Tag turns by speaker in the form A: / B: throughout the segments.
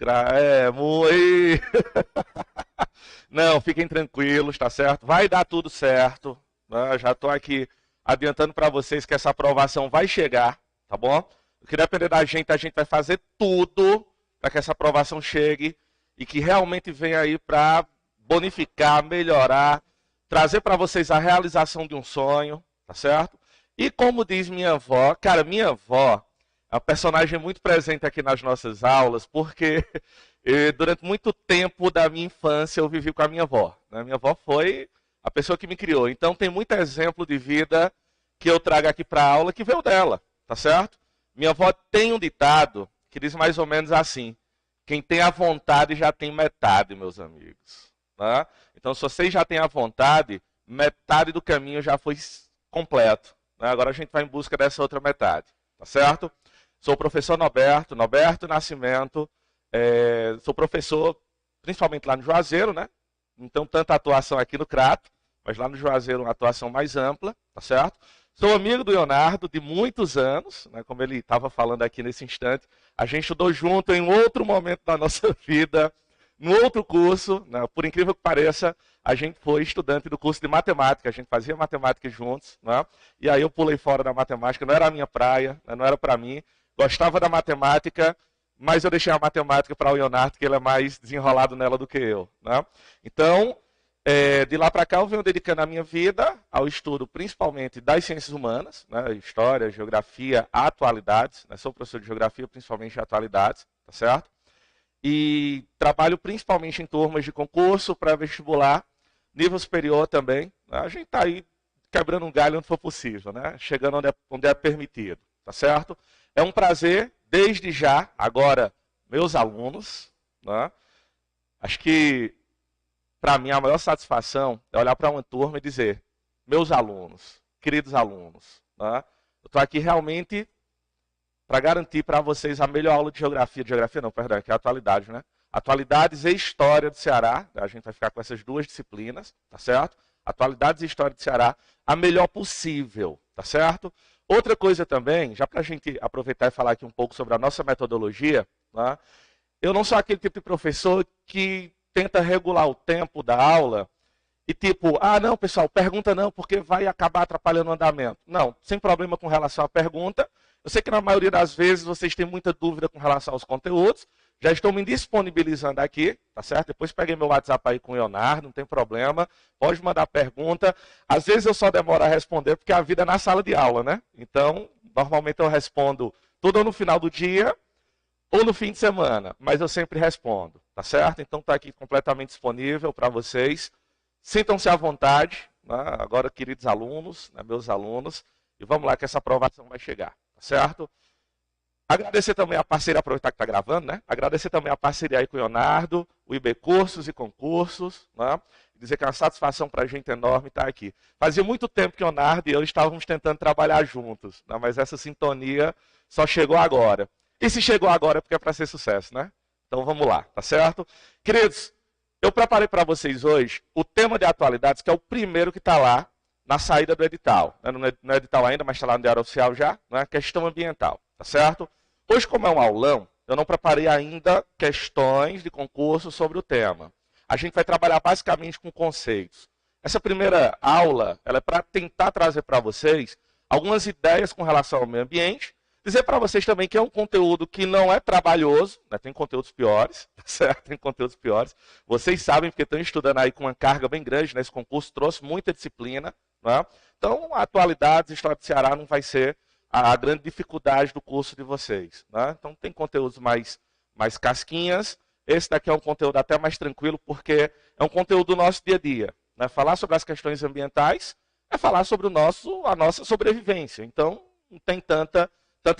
A: É, muito. Não, fiquem tranquilos, tá certo? Vai dar tudo certo. Né? Já estou aqui adiantando para vocês que essa aprovação vai chegar, tá bom? O que depender da gente, a gente vai fazer tudo para que essa aprovação chegue e que realmente venha aí para bonificar, melhorar, trazer para vocês a realização de um sonho, tá certo? E como diz minha avó, cara, minha avó é um personagem muito presente aqui nas nossas aulas, porque durante muito tempo da minha infância eu vivi com a minha avó. Né? Minha avó foi a pessoa que me criou. Então tem muito exemplo de vida que eu trago aqui para a aula que veio dela, tá certo? Minha avó tem um ditado que diz mais ou menos assim: quem tem a vontade já tem metade, meus amigos. Né? Então se vocês já têm a vontade, metade do caminho já foi completo. Né? Agora a gente vai em busca dessa outra metade, tá certo? Sou o professor Norberto Nascimento, sou professor principalmente lá no Juazeiro, né? Então, tanta atuação aqui no Crato, mas lá no Juazeiro uma atuação mais ampla, tá certo? Sou amigo do Leonardo de muitos anos, né? Como ele estava falando aqui nesse instante, a gente estudou junto em outro momento da nossa vida, no outro curso, né? Por incrível que pareça, a gente foi estudante do curso de matemática, a gente fazia matemática juntos, né? E aí eu pulei fora da matemática, não era a minha praia, né? Não era para mim. Gostava da matemática, mas eu deixei a matemática para o Leonardo, que ele é mais desenrolado nela do que eu. Né? Então, de lá para cá, eu venho dedicando a minha vida ao estudo, principalmente das ciências humanas, né? História, geografia, atualidades. Né? Sou professor de geografia, principalmente de atualidades, tá certo? E trabalho principalmente em turmas de concurso, pré-vestibular, nível superior também. Né? A gente está aí quebrando um galho onde for possível, né? Chegando onde é permitido, tá certo? É um prazer, desde já, agora, meus alunos, né? Acho que, para mim, a maior satisfação é olhar para uma turma e dizer: meus alunos, queridos alunos, né? Eu estou aqui realmente para garantir para vocês a melhor aula de geografia não, perdão, que é a atualidade, né? Atualidades e História do Ceará, a gente vai ficar com essas duas disciplinas, tá certo? Atualidades e História do Ceará, a melhor possível, tá certo? Outra coisa também, já para a gente aproveitar e falar aqui um pouco sobre a nossa metodologia, né? Eu não sou aquele tipo de professor que tenta regular o tempo da aula e tipo, não, pessoal, pergunta não, porque vai acabar atrapalhando o andamento. Não, sem problema com relação à pergunta. Eu sei que na maioria das vezes vocês têm muita dúvida com relação aos conteúdos. Já estou me disponibilizando aqui, tá certo? Depois peguei meu WhatsApp aí com o Leonardo, não tem problema. Pode mandar pergunta. Às vezes eu só demoro a responder porque a vida é na sala de aula, né? Então, normalmente eu respondo tudo no final do dia ou no fim de semana, mas eu sempre respondo, tá certo? Então está aqui completamente disponível para vocês. Sintam-se à vontade, né? Agora, queridos alunos, né, meus alunos, e vamos lá que essa aprovação vai chegar, tá certo? Agradecer também a parceria, aproveitar que está gravando, né? Agradecer também a parceria aí com o Leonardo, o IB Cursos e Concursos, né? Dizer que é uma satisfação para a gente enorme estar aqui. Fazia muito tempo que o Leonardo e eu estávamos tentando trabalhar juntos, né? Mas essa sintonia só chegou agora. E se chegou agora é porque é para ser sucesso, né? Então vamos lá, tá certo? Queridos, eu preparei para vocês hoje o tema de atualidades, que é o primeiro que está lá na saída do edital. Não é edital ainda, mas está lá no Diário Oficial já, né? Questão ambiental, tá certo? Hoje, como é um aulão, eu não preparei ainda questões de concurso sobre o tema. A gente vai trabalhar basicamente com conceitos. Essa primeira aula ela é para tentar trazer para vocês algumas ideias com relação ao meio ambiente. Dizer para vocês também que é um conteúdo que não é trabalhoso, né? Tem conteúdos piores, certo? Tem conteúdos piores. Vocês sabem porque estão estudando aí com uma carga bem grande, né? Esse concurso trouxe muita disciplina, né? Então, a atualidades, História do Ceará não vai ser a grande dificuldade do curso de vocês. Né? Então tem conteúdos mais casquinhas. Esse daqui é um conteúdo até mais tranquilo, porque é um conteúdo do nosso dia a dia. Né? Falar sobre as questões ambientais é falar sobre a nossa sobrevivência. Então não tem tanta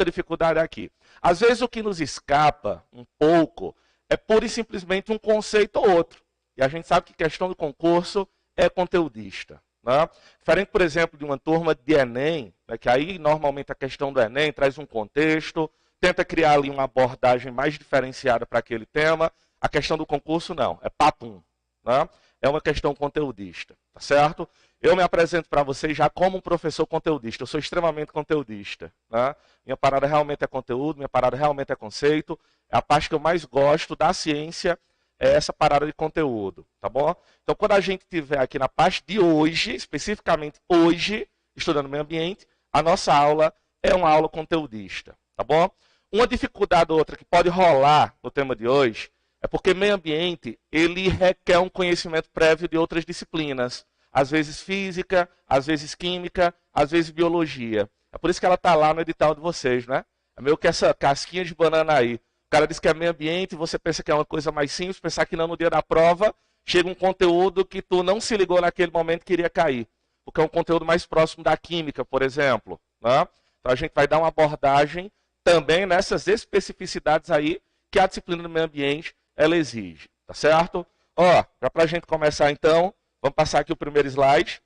A: dificuldade aqui. Às vezes o que nos escapa um pouco é pura e simplesmente um conceito ou outro. E a gente sabe que questão do concurso é conteudista. Né? Diferente, por exemplo, de uma turma de Enem, né, que aí normalmente a questão do Enem traz um contexto, tenta criar ali uma abordagem mais diferenciada para aquele tema. A questão do concurso não, é papum. Né? É uma questão conteudista, tá certo? eu me apresento para vocês já como um professor conteudista. Eu sou extremamente conteudista. Né? Minha parada realmente é conteúdo, minha parada realmente é conceito. A parte que eu mais gosto da ciência é essa parada de conteúdo, tá bom? Então, quando a gente estiver aqui na parte de hoje, especificamente hoje, estudando meio ambiente, a nossa aula é uma aula conteudista, tá bom? Uma dificuldade ou outra que pode rolar no tema de hoje é porque meio ambiente, ele requer um conhecimento prévio de outras disciplinas. Às vezes física, às vezes química, às vezes biologia. É por isso que ela está lá no edital de vocês, né? É meio que essa casquinha de banana aí. O cara diz que é meio ambiente, você pensa que é uma coisa mais simples, pensar que não no dia da prova, chega um conteúdo que tu não se ligou naquele momento que iria cair. Porque é um conteúdo mais próximo da química, por exemplo. Né? Então a gente vai dar uma abordagem também nessas especificidades aí que a disciplina do meio ambiente ela exige. Tá certo? Ó, já para a gente começar então, vamos passar aqui o primeiro slide.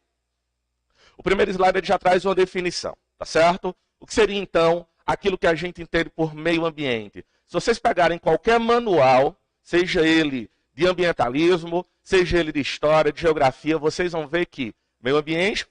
A: O primeiro slide ele já traz uma definição, tá certo? O que seria então aquilo que a gente entende por meio ambiente? Se vocês pegarem qualquer manual, seja ele de ambientalismo, seja ele de história, de geografia, vocês vão ver que meio ambiente...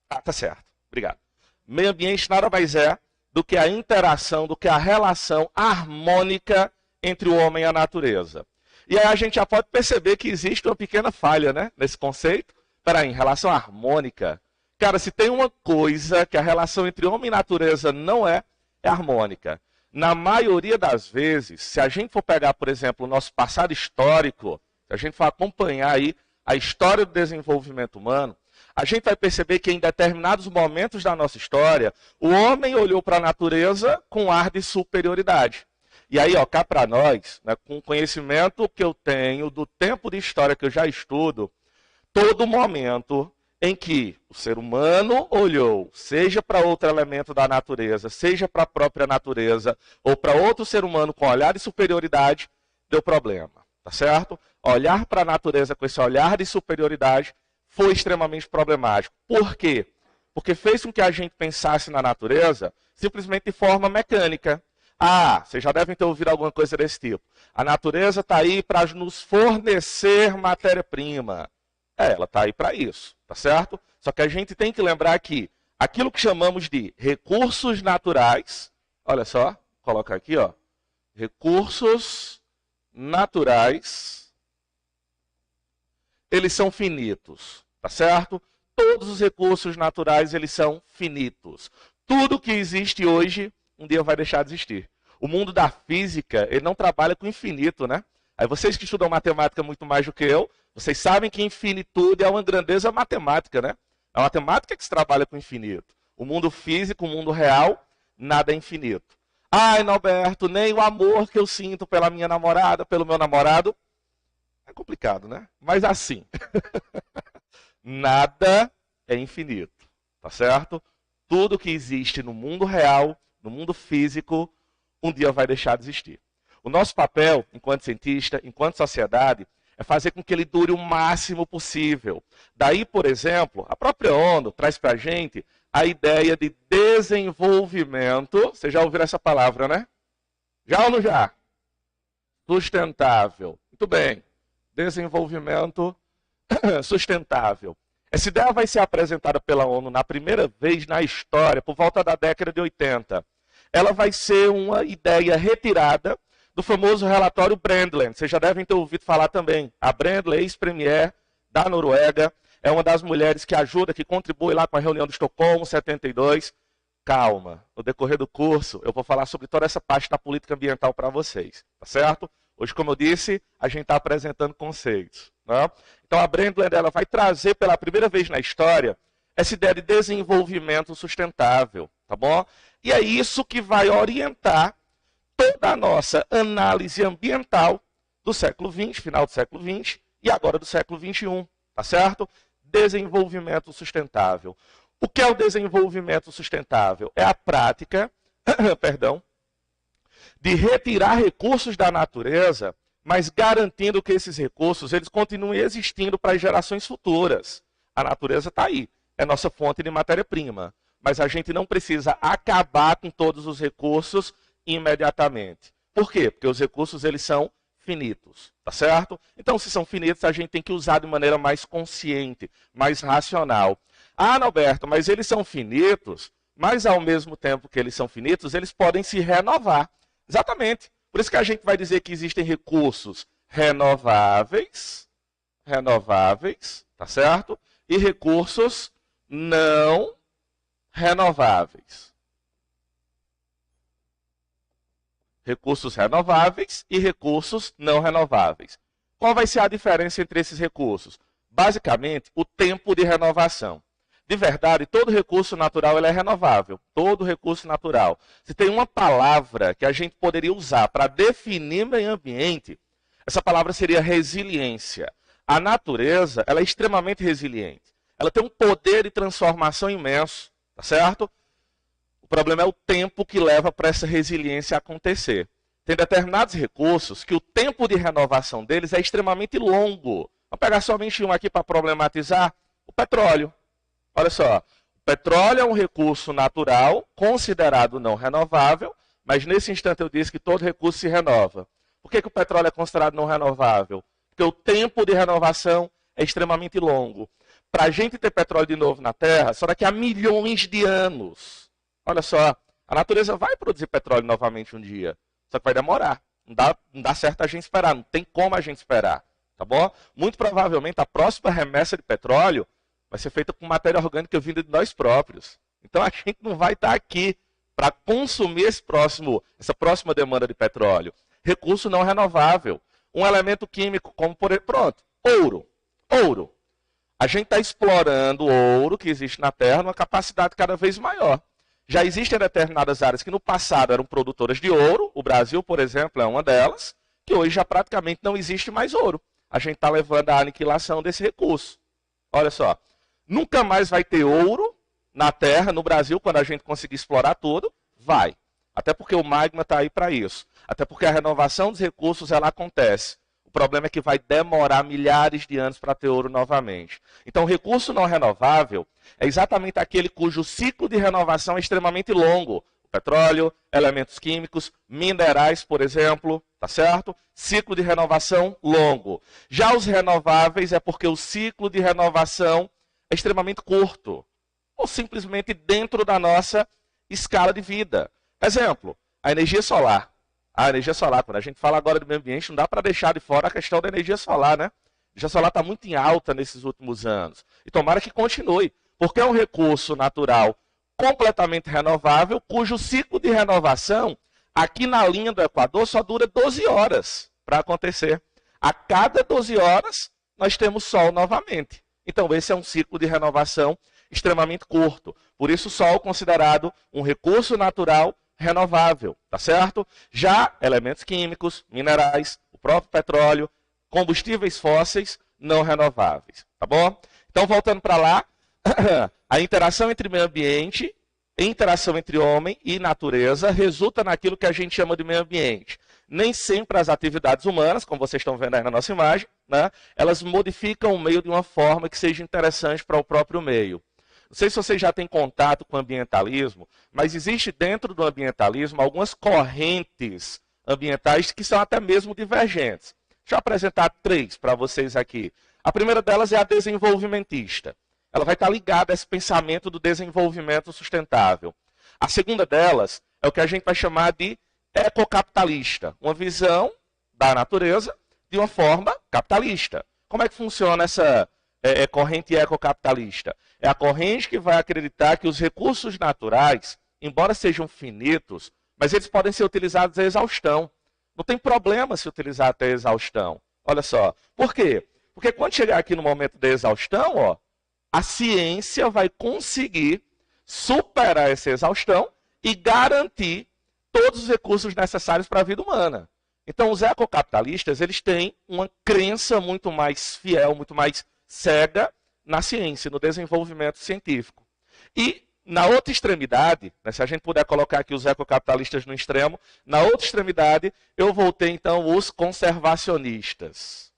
A: tá certo, obrigado. Meio ambiente nada mais é do que a interação, do que a relação harmônica entre o homem e a natureza. E aí a gente já pode perceber que existe uma pequena falha, né, nesse conceito. Peraí, em relação harmônica, cara, se tem uma coisa que a relação entre homem e natureza não é harmônica. Na maioria das vezes, se a gente for pegar, por exemplo, o nosso passado histórico, se a gente for acompanhar aí a história do desenvolvimento humano, a gente vai perceber que em determinados momentos da nossa história, o homem olhou para a natureza com ar de superioridade. E aí, ó, cá para nós, né, com o conhecimento que eu tenho do tempo de história que eu já estudo, todo momento em que o ser humano olhou, seja para outro elemento da natureza, seja para a própria natureza, ou para outro ser humano com olhar de superioridade, deu problema, tá certo? Olhar para a natureza com esse olhar de superioridade foi extremamente problemático. Por quê? Porque fez com que a gente pensasse na natureza simplesmente de forma mecânica. Ah, vocês já devem ter ouvido alguma coisa desse tipo. A natureza está aí para nos fornecer matéria-prima. Ela está aí para isso, tá certo? Só que a gente tem que lembrar que aquilo que chamamos de recursos naturais, olha só, coloca aqui, ó, recursos naturais, eles são finitos, tá certo? Todos os recursos naturais, eles são finitos. Tudo que existe hoje, um dia vai deixar de existir. O mundo da física, ele não trabalha com infinito, né? Aí vocês que estudam matemática muito mais do que eu, vocês sabem que infinitude é uma grandeza matemática, né? É a matemática que se trabalha com infinito. O mundo físico, o mundo real, nada é infinito. Ai, Norberto, nem o amor que eu sinto pela minha namorada, pelo meu namorado. É complicado, né? Mas assim, nada é infinito, tá certo? Tudo que existe no mundo real, no mundo físico, um dia vai deixar de existir. O nosso papel, enquanto cientista, enquanto sociedade, é fazer com que ele dure o máximo possível. Daí, por exemplo, a própria ONU traz para a gente a ideia de desenvolvimento. Vocês já ouviram essa palavra, né? Já ou não já? Sustentável. Muito bem. Desenvolvimento sustentável. Essa ideia vai ser apresentada pela ONU na primeira vez na história, por volta da década de 80. Ela vai ser uma ideia retirada do famoso relatório Brundtland. Vocês já devem ter ouvido falar também. A Brundtland, ex-premier da Noruega, é uma das mulheres que ajuda, que contribui lá com a reunião de Estocolmo 72. Calma, no decorrer do curso eu vou falar sobre toda essa parte da política ambiental para vocês, tá certo? Hoje, como eu disse, a gente está apresentando conceitos. Né? Então a Brundtland ela vai trazer pela primeira vez na história essa ideia de desenvolvimento sustentável, tá bom? E é isso que vai orientar toda a nossa análise ambiental do século XX, final do século XX e agora do século XXI, tá certo? Desenvolvimento sustentável. O que é o desenvolvimento sustentável? É a prática, perdão, de retirar recursos da natureza, mas garantindo que esses recursos eles continuem existindo para as gerações futuras. A natureza está aí, é nossa fonte de matéria-prima, mas a gente não precisa acabar com todos os recursos imediatamente. Por quê? Porque os recursos eles são finitos, tá certo? Então, se são finitos, a gente tem que usar de maneira mais consciente, mais racional. Ah, Norberto, mas eles são finitos, mas ao mesmo tempo que eles são finitos, eles podem se renovar. Exatamente. Por isso que a gente vai dizer que existem recursos renováveis, tá certo? E recursos não renováveis. Recursos renováveis e recursos não renováveis. Qual vai ser a diferença entre esses recursos? Basicamente, o tempo de renovação. De verdade, todo recurso natural ele é renovável. Todo recurso natural. Se tem uma palavra que a gente poderia usar para definir meio ambiente, essa palavra seria resiliência. A natureza ela é extremamente resiliente. Ela tem um poder de transformação imenso, tá certo? O problema é o tempo que leva para essa resiliência acontecer. Tem determinados recursos que o tempo de renovação deles é extremamente longo. Vou pegar somente um aqui para problematizar. O petróleo. Olha só, o petróleo é um recurso natural, considerado não renovável, mas nesse instante eu disse que todo recurso se renova. Por que o petróleo é considerado não renovável? Porque o tempo de renovação é extremamente longo. Para a gente ter petróleo de novo na Terra, só daqui a milhões de anos. Olha só, a natureza vai produzir petróleo novamente um dia, só que vai demorar. Não dá certo a gente esperar, não tem como a gente esperar, tá bom? Muito provavelmente a próxima remessa de petróleo vai ser feita com matéria orgânica vinda de nós próprios. Então a gente não vai estar aqui para consumir essa próxima demanda de petróleo. Recurso não renovável. Um elemento químico como, pronto, ouro. Ouro. A gente está explorando o ouro que existe na Terra numa capacidade cada vez maior. Já existem determinadas áreas que no passado eram produtoras de ouro. O Brasil, por exemplo, é uma delas, que hoje já praticamente não existe mais ouro. A gente está levando à aniquilação desse recurso. Olha só. Nunca mais vai ter ouro na Terra, no Brasil, quando a gente conseguir explorar tudo? Vai. Até porque o magma está aí para isso. Até porque a renovação dos recursos ela acontece. O problema é que vai demorar milhares de anos para ter ouro novamente. Então, o recurso não renovável é exatamente aquele cujo ciclo de renovação é extremamente longo. O petróleo, elementos químicos, minerais, por exemplo, tá certo? Ciclo de renovação longo. Já os renováveis é porque o ciclo de renovação é extremamente curto, ou simplesmente dentro da nossa escala de vida. Exemplo, a energia solar. A energia solar, quando a gente fala agora do meio ambiente, não dá para deixar de fora a questão da energia solar, né? A energia solar está muito em alta nesses últimos anos. E tomara que continue, porque é um recurso natural completamente renovável, cujo ciclo de renovação, aqui na linha do Equador, só dura 12 horas para acontecer. A cada 12 horas, nós temos sol novamente. Então, esse é um ciclo de renovação extremamente curto. Por isso, o sol é considerado um recurso natural renovável, tá certo? Já elementos químicos, minerais, o próprio petróleo, combustíveis fósseis não renováveis, tá bom? Então, voltando para lá, a interação entre meio ambiente, interação entre homem e natureza resulta naquilo que a gente chama de meio ambiente. Nem sempre as atividades humanas, como vocês estão vendo aí na nossa imagem, né, elas modificam o meio de uma forma que seja interessante para o próprio meio. Não sei se vocês já têm contato com o ambientalismo, mas existe dentro do ambientalismo algumas correntes ambientais que são até mesmo divergentes. Deixa eu apresentar 3 para vocês aqui. A primeira delas é a desenvolvimentista. Ela vai estar ligada a esse pensamento do desenvolvimento sustentável. A segunda delas é o que a gente vai chamar de ecocapitalista, uma visão da natureza de uma forma capitalista. Como é que funciona essa corrente ecocapitalista? É a corrente que vai acreditar que os recursos naturais, embora sejam finitos, mas eles podem ser utilizados à exaustão. Não tem problema se utilizar até a exaustão. Olha só. Por quê? Porque quando chegar aqui no momento da exaustão, ó, a ciência vai conseguir superar essa exaustão e garantir todos os recursos necessários para a vida humana. Então, os ecocapitalistas, eles têm uma crença muito mais fiel, muito mais cega na ciência, no desenvolvimento científico. E, na outra extremidade, né, se a gente puder colocar aqui os ecocapitalistas no extremo, na outra extremidade, eu voltei, então, os conservacionistas.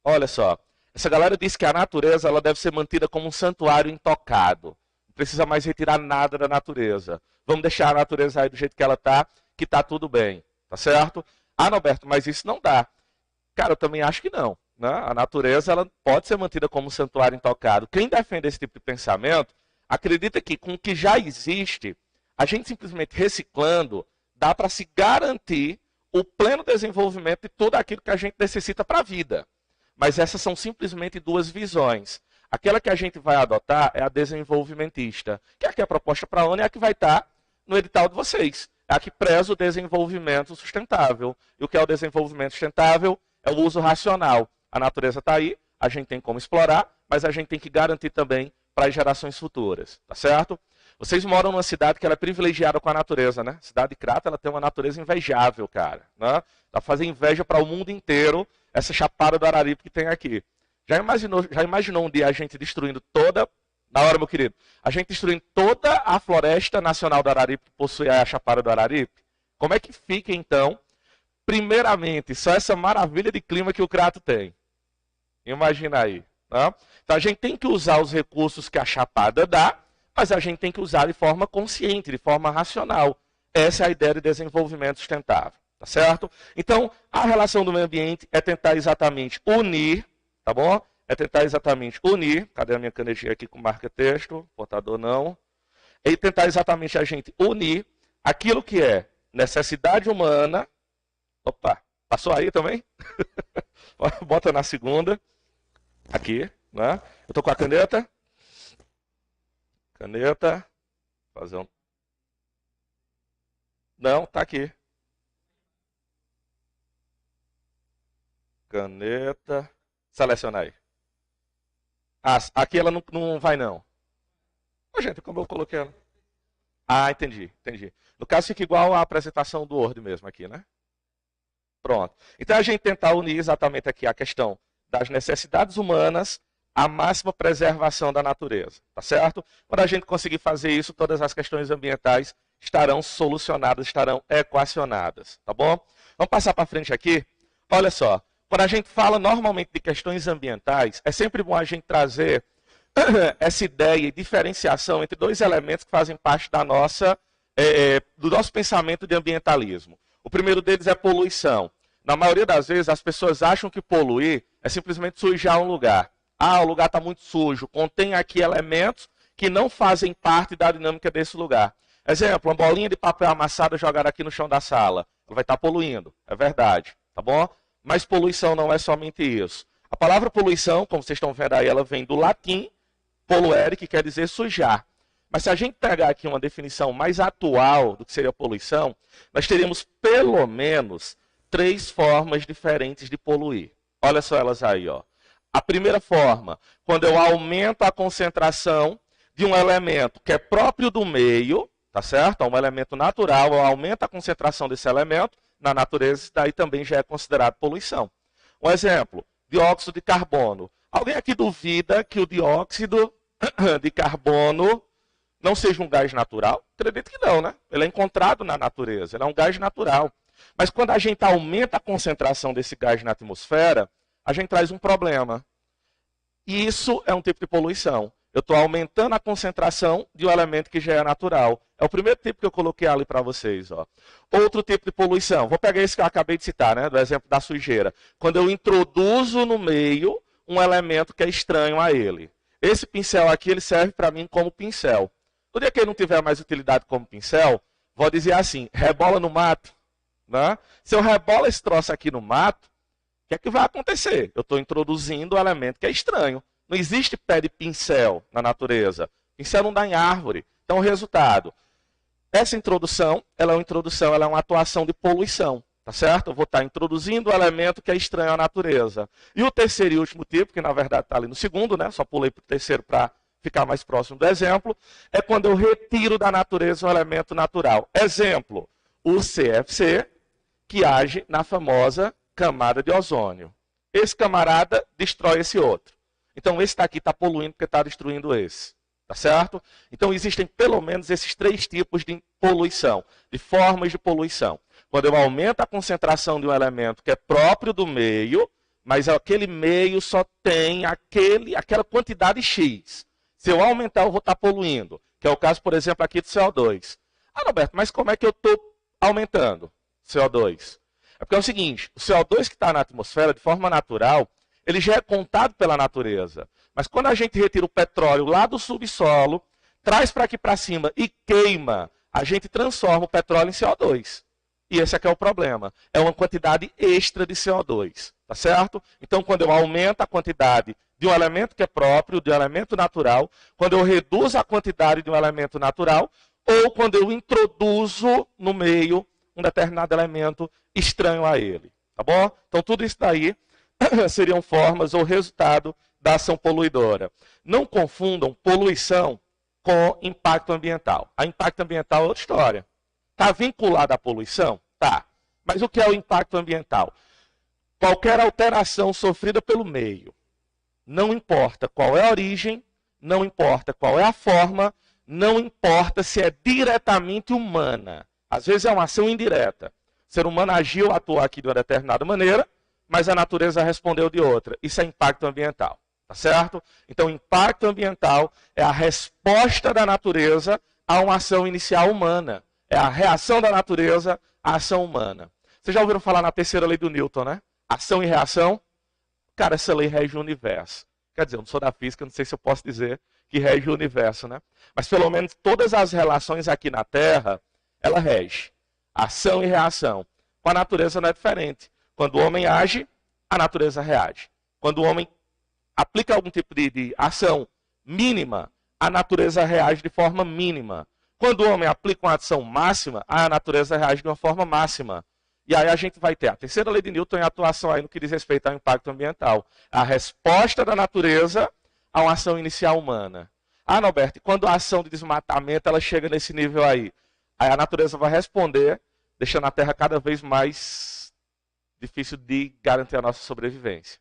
A: Olha só, essa galera diz que a natureza ela deve ser mantida como um santuário intocado. Não precisa mais retirar nada da natureza. Vamos deixar a natureza aí do jeito que ela está, que está tudo bem. Tá certo? Ah, Norberto, mas isso não dá. Cara, eu também acho que não. Né? A natureza ela pode ser mantida como um santuário intocado. Quem defende esse tipo de pensamento acredita que com o que já existe, a gente simplesmente reciclando, dá para se garantir o pleno desenvolvimento de tudo aquilo que a gente necessita para a vida. Mas essas são simplesmente duas visões. Aquela que a gente vai adotar é a desenvolvimentista, que é a que é proposta para a ONU e é a que vai estar no edital de vocês. É a que preza o desenvolvimento sustentável. E o que é o desenvolvimento sustentável? É o uso racional. A natureza está aí, a gente tem como explorar, mas a gente tem que garantir também para as gerações futuras, tá certo? Vocês moram numa cidade que ela é privilegiada com a natureza, né? A cidade de Crato, ela tem uma natureza invejável, cara. Né? Dá para fazer inveja para o mundo inteiro essa chapada do Araripe que tem aqui. Já imaginou um dia a gente destruindo toda, na hora, meu querido, a gente destruindo toda a floresta nacional do Araripe que possui a chapada do Araripe? Como é que fica, então, primeiramente, só essa maravilha de clima que o Crato tem? Imagina aí. Né? Então a gente tem que usar os recursos que a chapada dá, mas a gente tem que usar de forma consciente, de forma racional. Essa é a ideia de desenvolvimento sustentável, tá certo? Então, a relação do meio ambiente é tentar exatamente unir, tá bom? É tentar exatamente unir, cadê a minha canetinha aqui com marca-texto? Portador não. É tentar exatamente a gente unir aquilo que é necessidade humana. Opa, passou aí também? Bota na segunda. Aqui, né? Eu tô com a caneta. Caneta. Fazer um. Não, tá aqui. Caneta. Selecionar aí. Ah, aqui ela não vai não. Ô, gente, como eu coloquei ela? Ah, entendi. No caso fica igual a apresentação do Word mesmo aqui, né? Pronto. Então a gente tentar unir exatamente aqui a questão das necessidades humanas à máxima preservação da natureza, tá certo? Quando a gente conseguir fazer isso, todas as questões ambientais estarão solucionadas, estarão equacionadas, tá bom? Vamos passar para frente aqui. Olha só, quando a gente fala normalmente de questões ambientais, é sempre bom a gente trazer essa ideia e diferenciação entre dois elementos que fazem parte da do nosso pensamento de ambientalismo. O primeiro deles é poluição. Na maioria das vezes, as pessoas acham que poluir é simplesmente sujar um lugar. Ah, o lugar está muito sujo, contém aqui elementos que não fazem parte da dinâmica desse lugar. Exemplo, uma bolinha de papel amassada jogada aqui no chão da sala. Ela vai estar poluindo, é verdade, tá bom? Mas poluição não é somente isso. A palavra poluição, como vocês estão vendo aí, ela vem do latim poluere, que quer dizer sujar. Mas se a gente pegar aqui uma definição mais atual do que seria poluição, nós teríamos pelo menos 3 formas diferentes de poluir. Olha só elas aí, ó. A primeira forma, quando eu aumento a concentração de um elemento que é próprio do meio, tá certo? Um elemento natural, eu aumento a concentração desse elemento na natureza, daí também já é considerado poluição. Um exemplo, dióxido de carbono. Alguém aqui duvida que o dióxido de carbono não seja um gás natural? Acredito que não, né? Ele é encontrado na natureza, ele é um gás natural. Mas quando a gente aumenta a concentração desse gás na atmosfera, a gente traz um problema. E isso é um tipo de poluição. Eu estou aumentando a concentração de um elemento que já é natural. É o primeiro tipo que eu coloquei ali para vocês. Ó. Outro tipo de poluição. Vou pegar esse que eu acabei de citar, né, do exemplo da sujeira. Quando eu introduzo no meio um elemento que é estranho a ele. Esse pincel aqui ele serve para mim como pincel. No dia que ele não tiver mais utilidade como pincel, vou dizer assim, rebola no mato. Né? Se eu rebolo esse troço aqui no mato, o que é que vai acontecer? Eu estou introduzindo um elemento que é estranho. Não existe pé de pincel na natureza. Pincel não dá em árvore. Então, o resultado. Essa introdução, ela é uma atuação de poluição. Tá certo? Eu vou estar introduzindo um elemento que é estranho à natureza. E o terceiro e último tipo, que na verdade está ali no segundo, né? Só pulei para o terceiro para ficar mais próximo do exemplo, é quando eu retiro da natureza um elemento natural. Exemplo, o CFC, que age na famosa camada de ozônio. Esse camarada destrói esse outro. Então esse daqui está poluindo porque está destruindo esse. Tá certo? Então existem pelo menos esses 3 tipos de poluição, de formas de poluição. Quando eu aumento a concentração de um elemento que é próprio do meio, mas aquele meio só tem aquela quantidade X. Se eu aumentar, eu vou estar poluindo. Que é o caso, por exemplo, aqui do CO2. Ah, Roberto, mas como é que eu estou aumentando CO2? É porque é o seguinte, o CO2 que está na atmosfera, de forma natural, ele já é contado pela natureza. Mas quando a gente retira o petróleo lá do subsolo, traz para aqui para cima e queima, a gente transforma o petróleo em CO2. E esse aqui é o problema. É uma quantidade extra de CO2. Tá certo? Então, quando eu aumento a quantidade de um elemento que é próprio, de um elemento natural, quando eu reduzo a quantidade de um elemento natural, ou quando eu introduzo no meio um determinado elemento estranho a ele. Tá bom? Então, tudo isso daí seriam formas ou resultado da ação poluidora. Não confundam poluição com impacto ambiental. A impacto ambiental é outra história. Está vinculado à poluição? Tá. Mas o que é o impacto ambiental? Qualquer alteração sofrida pelo meio, não importa qual é a origem, não importa qual é a forma, não importa se é diretamente humana. Às vezes é uma ação indireta. O ser humano agiu, atuou aqui de uma determinada maneira, mas a natureza respondeu de outra. Isso é impacto ambiental. Tá certo? Então, impacto ambiental é a resposta da natureza a uma ação inicial humana. É a reação da natureza à ação humana. Vocês já ouviram falar na terceira lei do Newton, né? Ação e reação. Cara, essa lei rege o universo. Quer dizer, eu não sou da física, não sei se eu posso dizer que rege o universo, né? Mas pelo menos todas as relações aqui na Terra, ela rege. Ação e reação. Com a natureza não é diferente. Quando o homem age, a natureza reage. Quando o homem aplica algum tipo de ação mínima, a natureza reage de forma mínima. Quando o homem aplica uma ação máxima, a natureza reage de uma forma máxima. E aí a gente vai ter a terceira lei de Newton em atuação aí no que diz respeito ao impacto ambiental. A resposta da natureza a uma ação inicial humana. Ah, Norberto, quando a ação de desmatamento ela chega nesse nível aí a natureza vai responder, deixando a Terra cada vez mais difícil de garantir a nossa sobrevivência.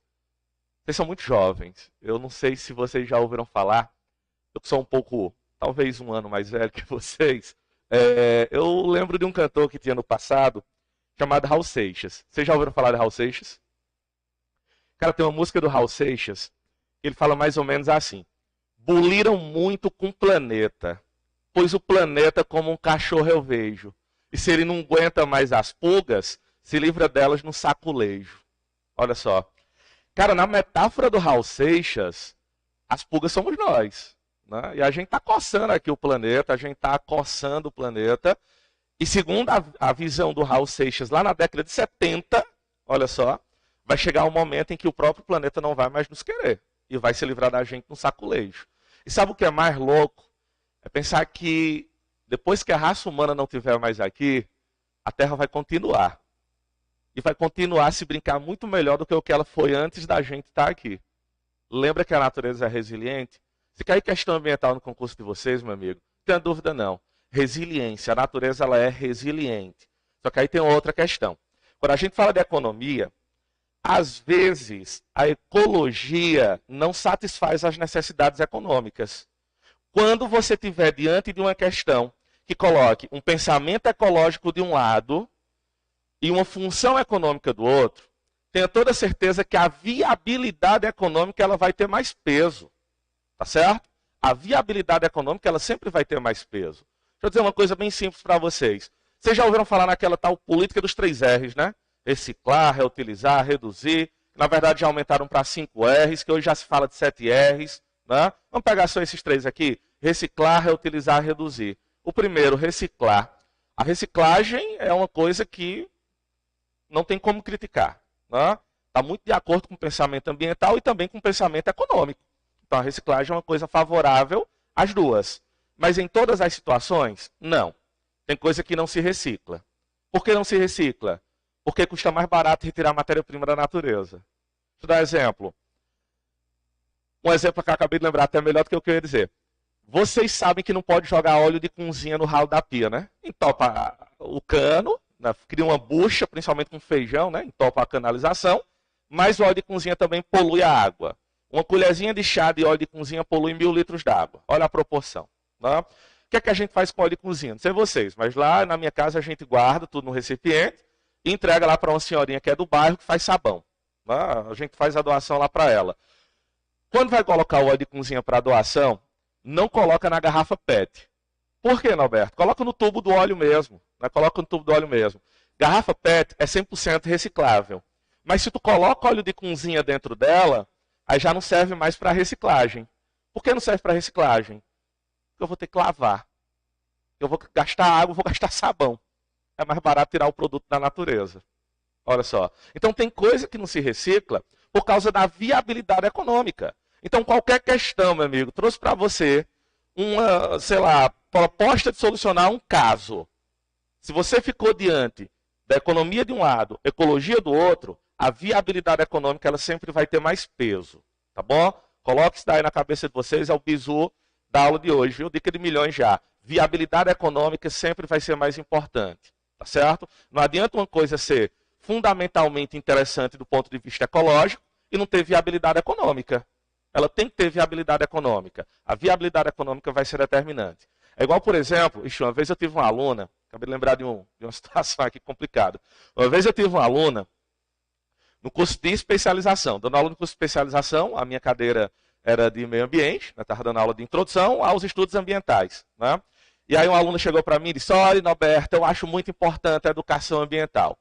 A: Vocês são muito jovens. Eu não sei se vocês já ouviram falar. Eu sou um pouco, talvez um ano mais velho que vocês. Eu lembro de um cantor que tinha no passado, chamado Raul Seixas. Vocês já ouviram falar de Raul Seixas? Cara, tem uma música do Raul Seixas que ele fala mais ou menos assim: buliram muito com o planeta, pois o planeta como um cachorro eu vejo. E se ele não aguenta mais as pulgas, se livra delas no saculejo. Olha só. Cara, na metáfora do Raul Seixas, as pulgas somos nós. Né? E a gente está coçando aqui o planeta, a gente está coçando o planeta. E segundo a visão do Raul Seixas, lá na década de 70, olha só, vai chegar um momento em que o próprio planeta não vai mais nos querer. E vai se livrar da gente no saculejo. E sabe o que é mais louco? É pensar que depois que a raça humana não estiver mais aqui, a Terra vai continuar. E vai continuar a se brincar muito melhor do que o que ela foi antes da gente estar aqui. Lembra que a natureza é resiliente? Se cair questão ambiental no concurso de vocês, meu amigo, não tenha dúvida não. Resiliência, a natureza ela é resiliente. Só que aí tem outra questão. Quando a gente fala de economia, às vezes a ecologia não satisfaz as necessidades econômicas. Quando você estiver diante de uma questão que coloque um pensamento ecológico de um lado e uma função econômica do outro, tenha toda certeza que a viabilidade econômica ela vai ter mais peso. Tá certo? A viabilidade econômica ela sempre vai ter mais peso. Deixa eu dizer uma coisa bem simples para vocês. Vocês já ouviram falar naquela tal política dos 3 R's, né? Reciclar, reutilizar, reduzir. Na verdade já aumentaram para 5 R's, que hoje já se fala de 7 R's. Né? Vamos pegar só esses 3 aqui. Reciclar, reutilizar, reduzir. O primeiro, reciclar. A reciclagem é uma coisa que não tem como criticar. Né? Está muito de acordo com o pensamento ambiental e também com o pensamento econômico. Então a reciclagem é uma coisa favorável às duas. Mas em todas as situações, não. Tem coisa que não se recicla. Por que não se recicla? Porque custa mais barato retirar a matéria-prima da natureza. Deixa eu dar um exemplo. Um exemplo que eu acabei de lembrar, até melhor do que o que eu ia dizer. Vocês sabem que não pode jogar óleo de cozinha no ralo da pia, né? Entopa o cano, né? Cria uma bucha, principalmente com feijão, né? Entopa a canalização, mas o óleo de cozinha também polui a água. Uma colherzinha de chá de óleo de cozinha polui 1000 litros d'água. Olha a proporção. Né? O que é que a gente faz com óleo de cozinha? Não sei vocês, mas lá na minha casa a gente guarda tudo no recipiente e entrega lá para uma senhorinha que é do bairro que faz sabão. Né? A gente faz a doação lá para ela. Quando vai colocar o óleo de cozinha para doação, não coloca na garrafa PET. Por que, Norberto? Coloca no tubo do óleo mesmo. Né? Coloca no tubo do óleo mesmo. Garrafa PET é 100% reciclável. Mas se tu coloca óleo de cozinha dentro dela, aí já não serve mais para reciclagem. Por que não serve para reciclagem? Porque eu vou ter que lavar. Eu vou gastar água, vou gastar sabão. É mais barato tirar o produto da natureza. Olha só. Então tem coisa que não se recicla por causa da viabilidade econômica. Então qualquer questão, meu amigo, trouxe para você uma, sei lá, proposta de solucionar um caso. Se você ficou diante da economia de um lado, ecologia do outro, a viabilidade econômica ela sempre vai ter mais peso, tá bom? Coloque isso daí na cabeça de vocês, é o bizu da aula de hoje, viu? Dica de milhões já. Viabilidade econômica sempre vai ser mais importante, tá certo? Não adianta uma coisa ser fundamentalmente interessante do ponto de vista ecológico e não ter viabilidade econômica. Ela tem que ter viabilidade econômica. A viabilidade econômica vai ser determinante. É igual, por exemplo, uma vez eu tive uma aluna, acabei de lembrar de uma situação aqui complicada. Uma vez eu tive uma aluna no curso de especialização. Dando aula no curso de especialização, a minha cadeira era de meio ambiente, estava dando aula de introdução aos estudos ambientais. Né? E aí uma aluna chegou para mim e disse, olha, Norberto, eu acho muito importante a educação ambiental.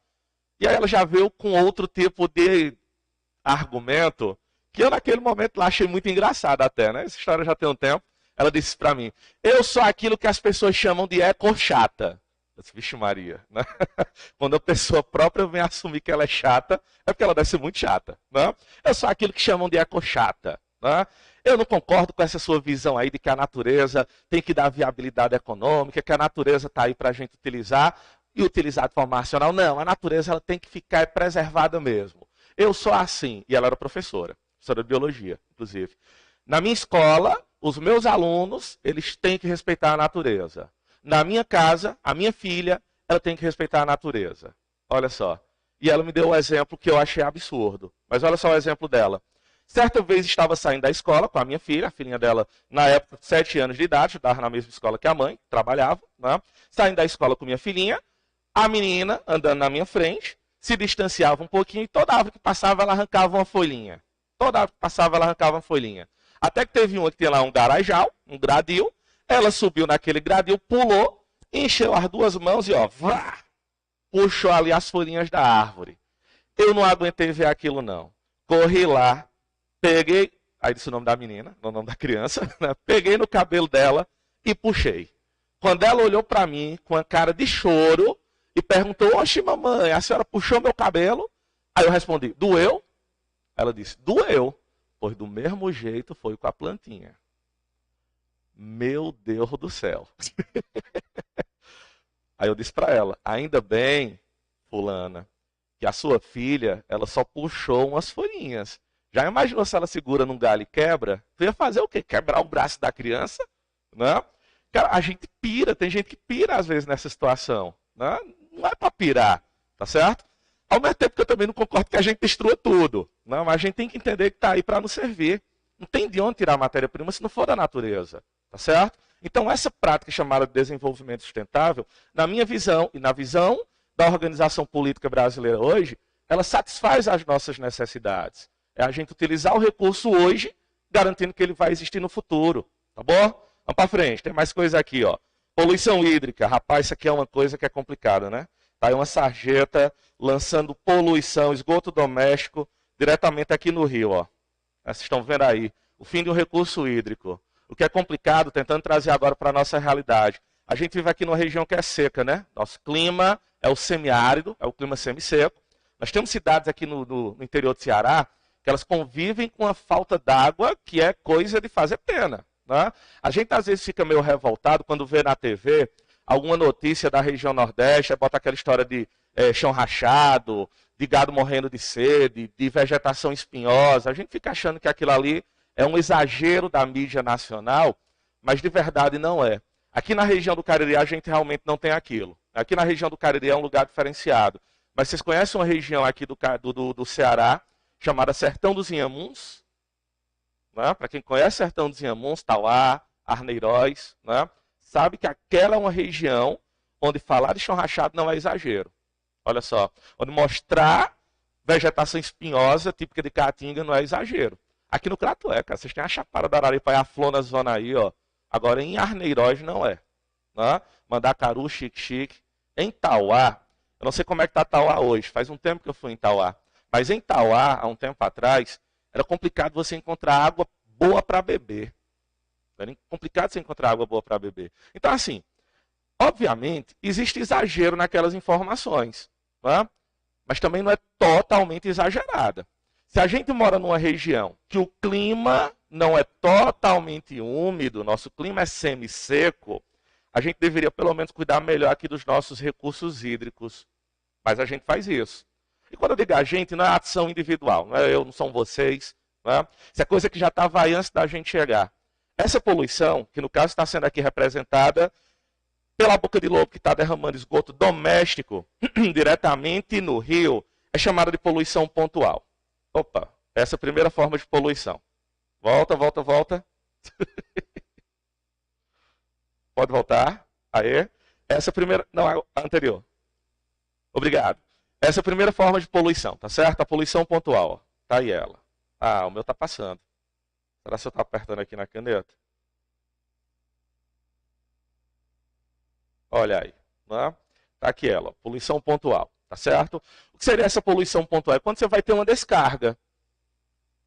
A: E aí ela já veio com outro tipo de argumento, que eu naquele momento lá achei muito engraçado até, né? Essa história já tem um tempo. Ela disse para mim, eu sou aquilo que as pessoas chamam de eco-chata. Eu disse, vixe Maria, né? Quando a pessoa própria vem assumir que ela é chata, é porque ela deve ser muito chata, né? Eu sou aquilo que chamam de eco-chata, né? Eu não concordo com essa sua visão aí de que a natureza tem que dar viabilidade econômica, que a natureza está aí para a gente utilizar e utilizar de forma racional. Não, a natureza ela tem que ficar preservada mesmo. Eu sou assim. E ela era professora de biologia, inclusive. Na minha escola, os meus alunos, eles têm que respeitar a natureza. Na minha casa, a minha filha, ela tem que respeitar a natureza. Olha só. E ela me deu um exemplo que eu achei absurdo. Mas olha só o exemplo dela. Certa vez estava saindo da escola com a minha filha, a filhinha dela, na época, 7 anos de idade, estudava na mesma escola que a mãe, trabalhava, né? Saindo da escola com minha filhinha, a menina andando na minha frente, se distanciava um pouquinho e toda árvore que passava ela arrancava uma folhinha. Toda árvore que passava ela arrancava uma folhinha. Até que teve uma que tinha lá um garajal, um gradil, ela subiu naquele gradil, pulou, encheu as duas mãos e ó, vrá, puxou ali as folhinhas da árvore. Eu não aguentei ver aquilo não. Corri lá, peguei, aí disse o nome da menina, o nome da criança, né? Peguei no cabelo dela e puxei. Quando ela olhou para mim com a cara de choro e perguntou, oxe mamãe, a senhora puxou meu cabelo? Aí eu respondi, doeu? Ela disse, doeu. Pois do mesmo jeito foi com a plantinha. Meu Deus do céu. Aí eu disse para ela, ainda bem, fulana, que a sua filha, ela só puxou umas folhinhas. Já imaginou se ela segura num galho e quebra? Tu ia fazer o quê? Quebrar o braço da criança? Né? Cara, a gente pira, tem gente que pira às vezes nessa situação. Né? Não é para pirar, tá certo? Ao mesmo tempo que eu também não concordo que a gente destrua tudo. Não, mas a gente tem que entender que está aí para nos servir. Não tem de onde tirar matéria-prima se não for da natureza. Tá certo? Então, essa prática chamada de desenvolvimento sustentável, na minha visão e na visão da organização política brasileira hoje, ela satisfaz as nossas necessidades. É a gente utilizar o recurso hoje, garantindo que ele vai existir no futuro. Tá bom? Vamos para frente. Tem mais coisa aqui, ó. Poluição hídrica. Rapaz, isso aqui é uma coisa que é complicada, né? Tá aí uma sarjeta lançando poluição, esgoto doméstico, diretamente aqui no Rio, ó. Vocês estão vendo aí. O fim de um recurso hídrico. O que é complicado, tentando trazer agora para a nossa realidade. A gente vive aqui numa região que é seca, né? Nosso clima é o semiárido, é o clima semisseco. Nós temos cidades aqui no interior do Ceará que elas convivem com a falta d'água, que é coisa de fazer pena. Né? A gente às vezes fica meio revoltado quando vê na TV alguma notícia da região Nordeste, bota aquela história de chão rachado, de gado morrendo de sede, de vegetação espinhosa. A gente fica achando que aquilo ali é um exagero da mídia nacional, mas de verdade não é. Aqui na região do Cariri a gente realmente não tem aquilo. Aqui na região do Cariri é um lugar diferenciado. Mas vocês conhecem uma região aqui do Ceará chamada Sertão dos Inhamuns? Né? Para quem conhece Sertão dos Inhamuns, Tauá, Arneiroz, né? Sabe que aquela é uma região onde falar de chão rachado não é exagero. Olha só, onde mostrar vegetação espinhosa típica de Caatinga não é exagero. Aqui no Crato é, cara. Vocês têm a Chapada da Araripe, a flor na zona aí, ó. Agora em Arneiroz não é. Né? Mandacaru, Xique-Xique. Em Tauá, Eu não sei como é que está Tauá hoje, faz um tempo que eu fui em Tauá. Mas em Tauá, há um tempo atrás, era complicado você encontrar água boa para beber. Era complicado você encontrar água boa para beber. Então, assim, obviamente, existe exagero naquelas informações. Não é? Mas também não é totalmente exagerada. Se a gente mora numa região que o clima não é totalmente úmido, nosso clima é semi-seco, a gente deveria pelo menos cuidar melhor aqui dos nossos recursos hídricos. Mas a gente faz isso. E quando eu digo a gente, não é ação individual, não é eu, não são vocês. Não é? Isso é coisa que já estava aí antes da gente chegar. Essa poluição, que no caso está sendo aqui representada pela boca de lobo que está derramando esgoto doméstico diretamente no rio, é chamada de poluição pontual. Opa, essa é a primeira forma de poluição. Volta, volta, volta. Pode voltar. Aê. Essa é a primeira. Não, a anterior. Obrigado. Essa é a primeira forma de poluição, tá certo? A poluição pontual. Ó. Tá aí ela. Ah, o meu tá passando. Será que eu estou apertando aqui na caneta? Olha aí. Né? Tá aqui ela, ó, poluição pontual. Tá certo? O que seria essa poluição pontual? É quando você vai ter uma descarga.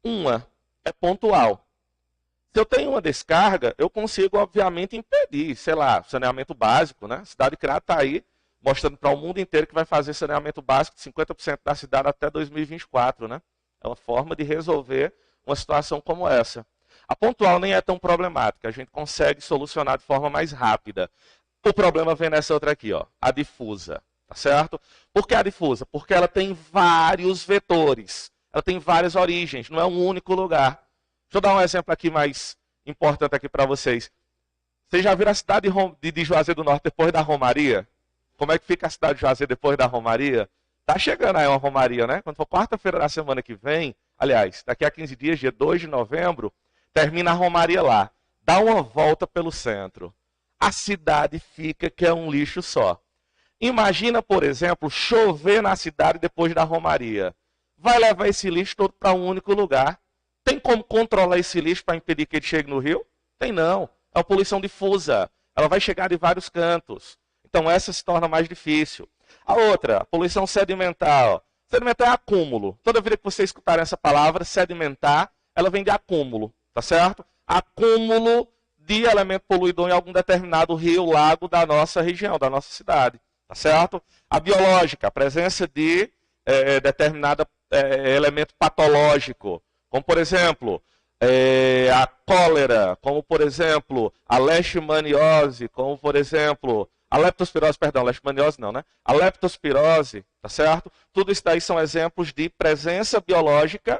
A: Uma é pontual. Se eu tenho uma descarga, eu consigo, obviamente, impedir, sei lá, saneamento básico, né? A cidade Crato está aí, mostrando para o mundo inteiro que vai fazer saneamento básico de 50% da cidade até 2024, né? É uma forma de resolver uma situação como essa. A pontual nem é tão problemática, a gente consegue solucionar de forma mais rápida. O problema vem nessa outra aqui, ó, a difusa, tá certo? Por que a difusa? Porque ela tem vários vetores, ela tem várias origens, não é um único lugar. Deixa eu dar um exemplo aqui mais importante aqui para vocês. Vocês já viram a cidade de Juazeiro do Norte depois da Romaria? Como é que fica a cidade de Juazeiro depois da Romaria? Tá chegando aí uma Romaria, né? Quando for quarta-feira da semana que vem, aliás, daqui a 15 dias, dia 2 de novembro, termina a Romaria lá. Dá uma volta pelo centro. A cidade fica que é um lixo só. Imagina, por exemplo, chover na cidade depois da Romaria. Vai levar esse lixo todo para um único lugar. Tem como controlar esse lixo para impedir que ele chegue no rio? Tem não. É uma poluição difusa. Ela vai chegar de vários cantos. Então essa se torna mais difícil. A outra, a poluição sedimentar. Ó. Sedimentar é acúmulo. Toda vez que você escutar essa palavra, sedimentar, ela vem de acúmulo. Tá certo? Acúmulo de elemento poluidor em algum determinado rio, lago da nossa região, da nossa cidade. Tá certo? A biológica, a presença de determinado elemento patológico. Como, por exemplo, a cólera, como, por exemplo, a leishmaniose, como, por exemplo, a leptospirose, perdão, leishmaniose não, né? A leptospirose, tá certo? Tudo isso daí são exemplos de presença biológica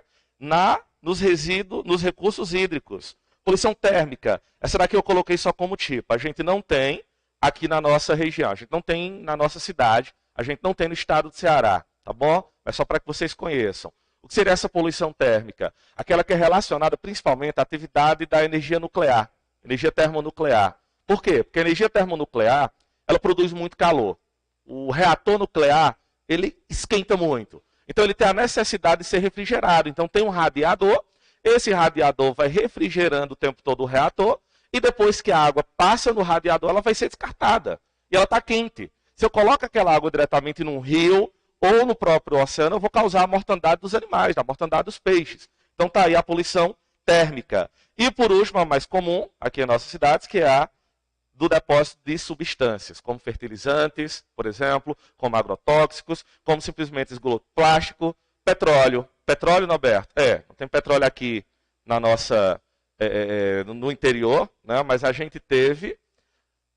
A: nos resíduos, nos recursos hídricos. Poluição térmica, essa daqui eu coloquei só como tipo. A gente não tem aqui na nossa região, a gente não tem na nossa cidade, a gente não tem no estado do Ceará, tá bom? É só para que vocês conheçam. O que seria essa poluição térmica? Aquela que é relacionada principalmente à atividade da energia nuclear, energia termonuclear. Por quê? Porque a energia termonuclear, ela produz muito calor. O reator nuclear, ele esquenta muito. Então ele tem a necessidade de ser refrigerado. Então tem um radiador, esse radiador vai refrigerando o tempo todo o reator, e depois que a água passa no radiador, ela vai ser descartada. E ela está quente. Se eu coloco aquela água diretamente num rio, ou no próprio oceano, eu vou causar a mortandade dos animais, a mortandade dos peixes. Então está aí a poluição térmica. E por último, a mais comum aqui em nossas cidades, que é a do depósito de substâncias, como fertilizantes, por exemplo, como agrotóxicos, como simplesmente esgoto plástico, petróleo. Petróleo, Norberto? Não tem petróleo aqui na nossa, no interior, né? Mas a gente teve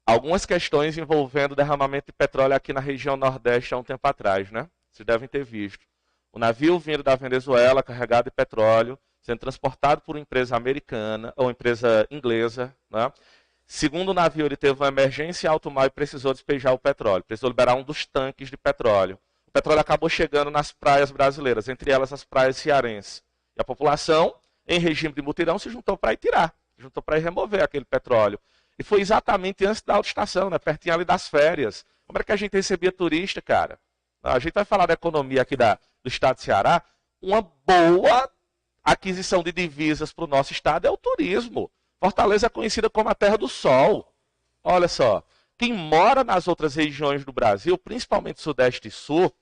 A: algumas questões envolvendo derramamento de petróleo aqui na região Nordeste há um tempo atrás, né? Vocês devem ter visto. O navio vindo da Venezuela, carregado de petróleo, sendo transportado por uma empresa americana, ou empresa inglesa, né? Segundo o navio, ele teve uma emergência em alto mar e precisou despejar o petróleo. Precisou liberar um dos tanques de petróleo. O petróleo acabou chegando nas praias brasileiras, entre elas as praias cearenses. E a população, em regime de mutirão, se juntou para ir tirar, se juntou para ir remover aquele petróleo. E foi exatamente antes da autoestação, né? Pertinho ali das férias. Como é que a gente recebia turista, cara? A gente vai falar da economia aqui do estado de Ceará. Uma boa aquisição de divisas para o nosso estado é o turismo. Fortaleza é conhecida como a terra do sol. Olha só, Quem mora nas outras regiões do Brasil, principalmente Sudeste e Sul,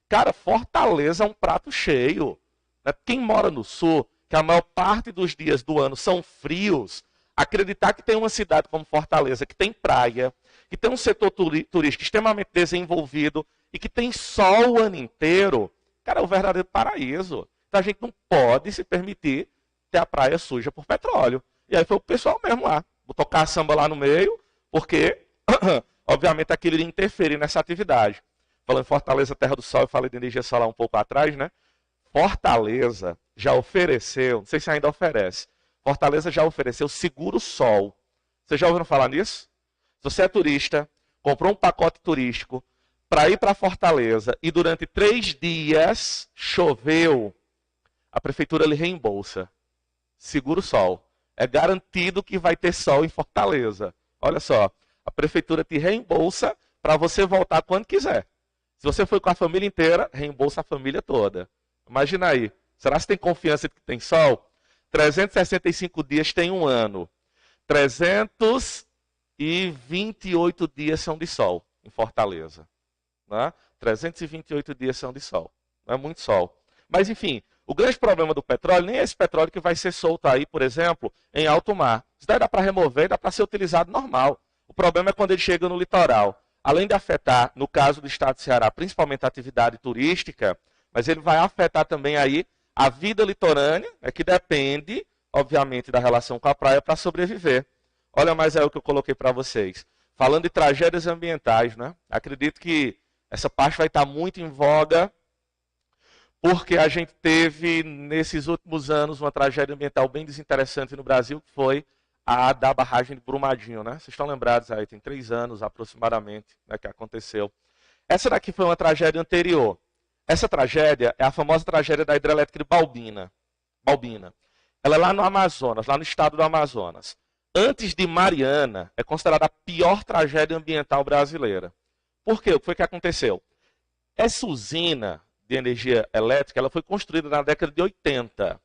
A: cara, Fortaleza é um prato cheio. Né? Quem mora no Sul, que a maior parte dos dias do ano são frios, acreditar que tem uma cidade como Fortaleza, que tem praia, que tem um setor turístico extremamente desenvolvido e que tem sol o ano inteiro, cara, é um verdadeiro paraíso. Então a gente não pode se permitir ter a praia suja por petróleo. E aí foi o pessoal mesmo lá, botou caçamba lá no meio, porque, obviamente, aquilo iria interferir nessa atividade. Falando em Fortaleza, Terra do Sol, eu falei de energia solar um pouco atrás, né? Fortaleza já ofereceu, não sei se ainda oferece, Fortaleza já ofereceu seguro sol. Vocês já ouviram falar nisso? Se você é turista, comprou um pacote turístico para ir para Fortaleza e durante 3 dias choveu, a prefeitura lhe reembolsa. Seguro sol. É garantido que vai ter sol em Fortaleza. Olha só, a prefeitura te reembolsa para você voltar quando quiser. Se você foi com a família inteira, reembolsa a família toda. Imagina aí, será que você tem confiança de que tem sol? 365 dias tem um ano. 328 dias são de sol em Fortaleza. Né? 328 dias são de sol. Não é muito sol. Mas, enfim, o grande problema do petróleo nem é esse petróleo que vai ser solto aí, por exemplo, em alto mar. Isso daí dá para remover, dá para ser utilizado normal. O problema é quando ele chega no litoral. Além de afetar, no caso do estado do Ceará, principalmente a atividade turística, mas ele vai afetar também aí a vida litorânea, que depende, obviamente, da relação com a praia para sobreviver. Olha mais aí o que eu coloquei para vocês. Falando de tragédias ambientais, né? Acredito que essa parte vai estar muito em voga, porque a gente teve, nesses últimos anos, uma tragédia ambiental bem desinteressante no Brasil, que foi a da barragem de Brumadinho, né? Vocês estão lembrados aí, tem 3 anos aproximadamente, né, que aconteceu. Essa daqui foi uma tragédia anterior. Essa tragédia é a famosa tragédia da hidrelétrica de Balbina. Ela é lá no Amazonas, lá no estado do Amazonas. Antes de Mariana, é considerada a pior tragédia ambiental brasileira. Por quê? O que foi que aconteceu? Essa usina de energia elétrica, ela foi construída na década de 80.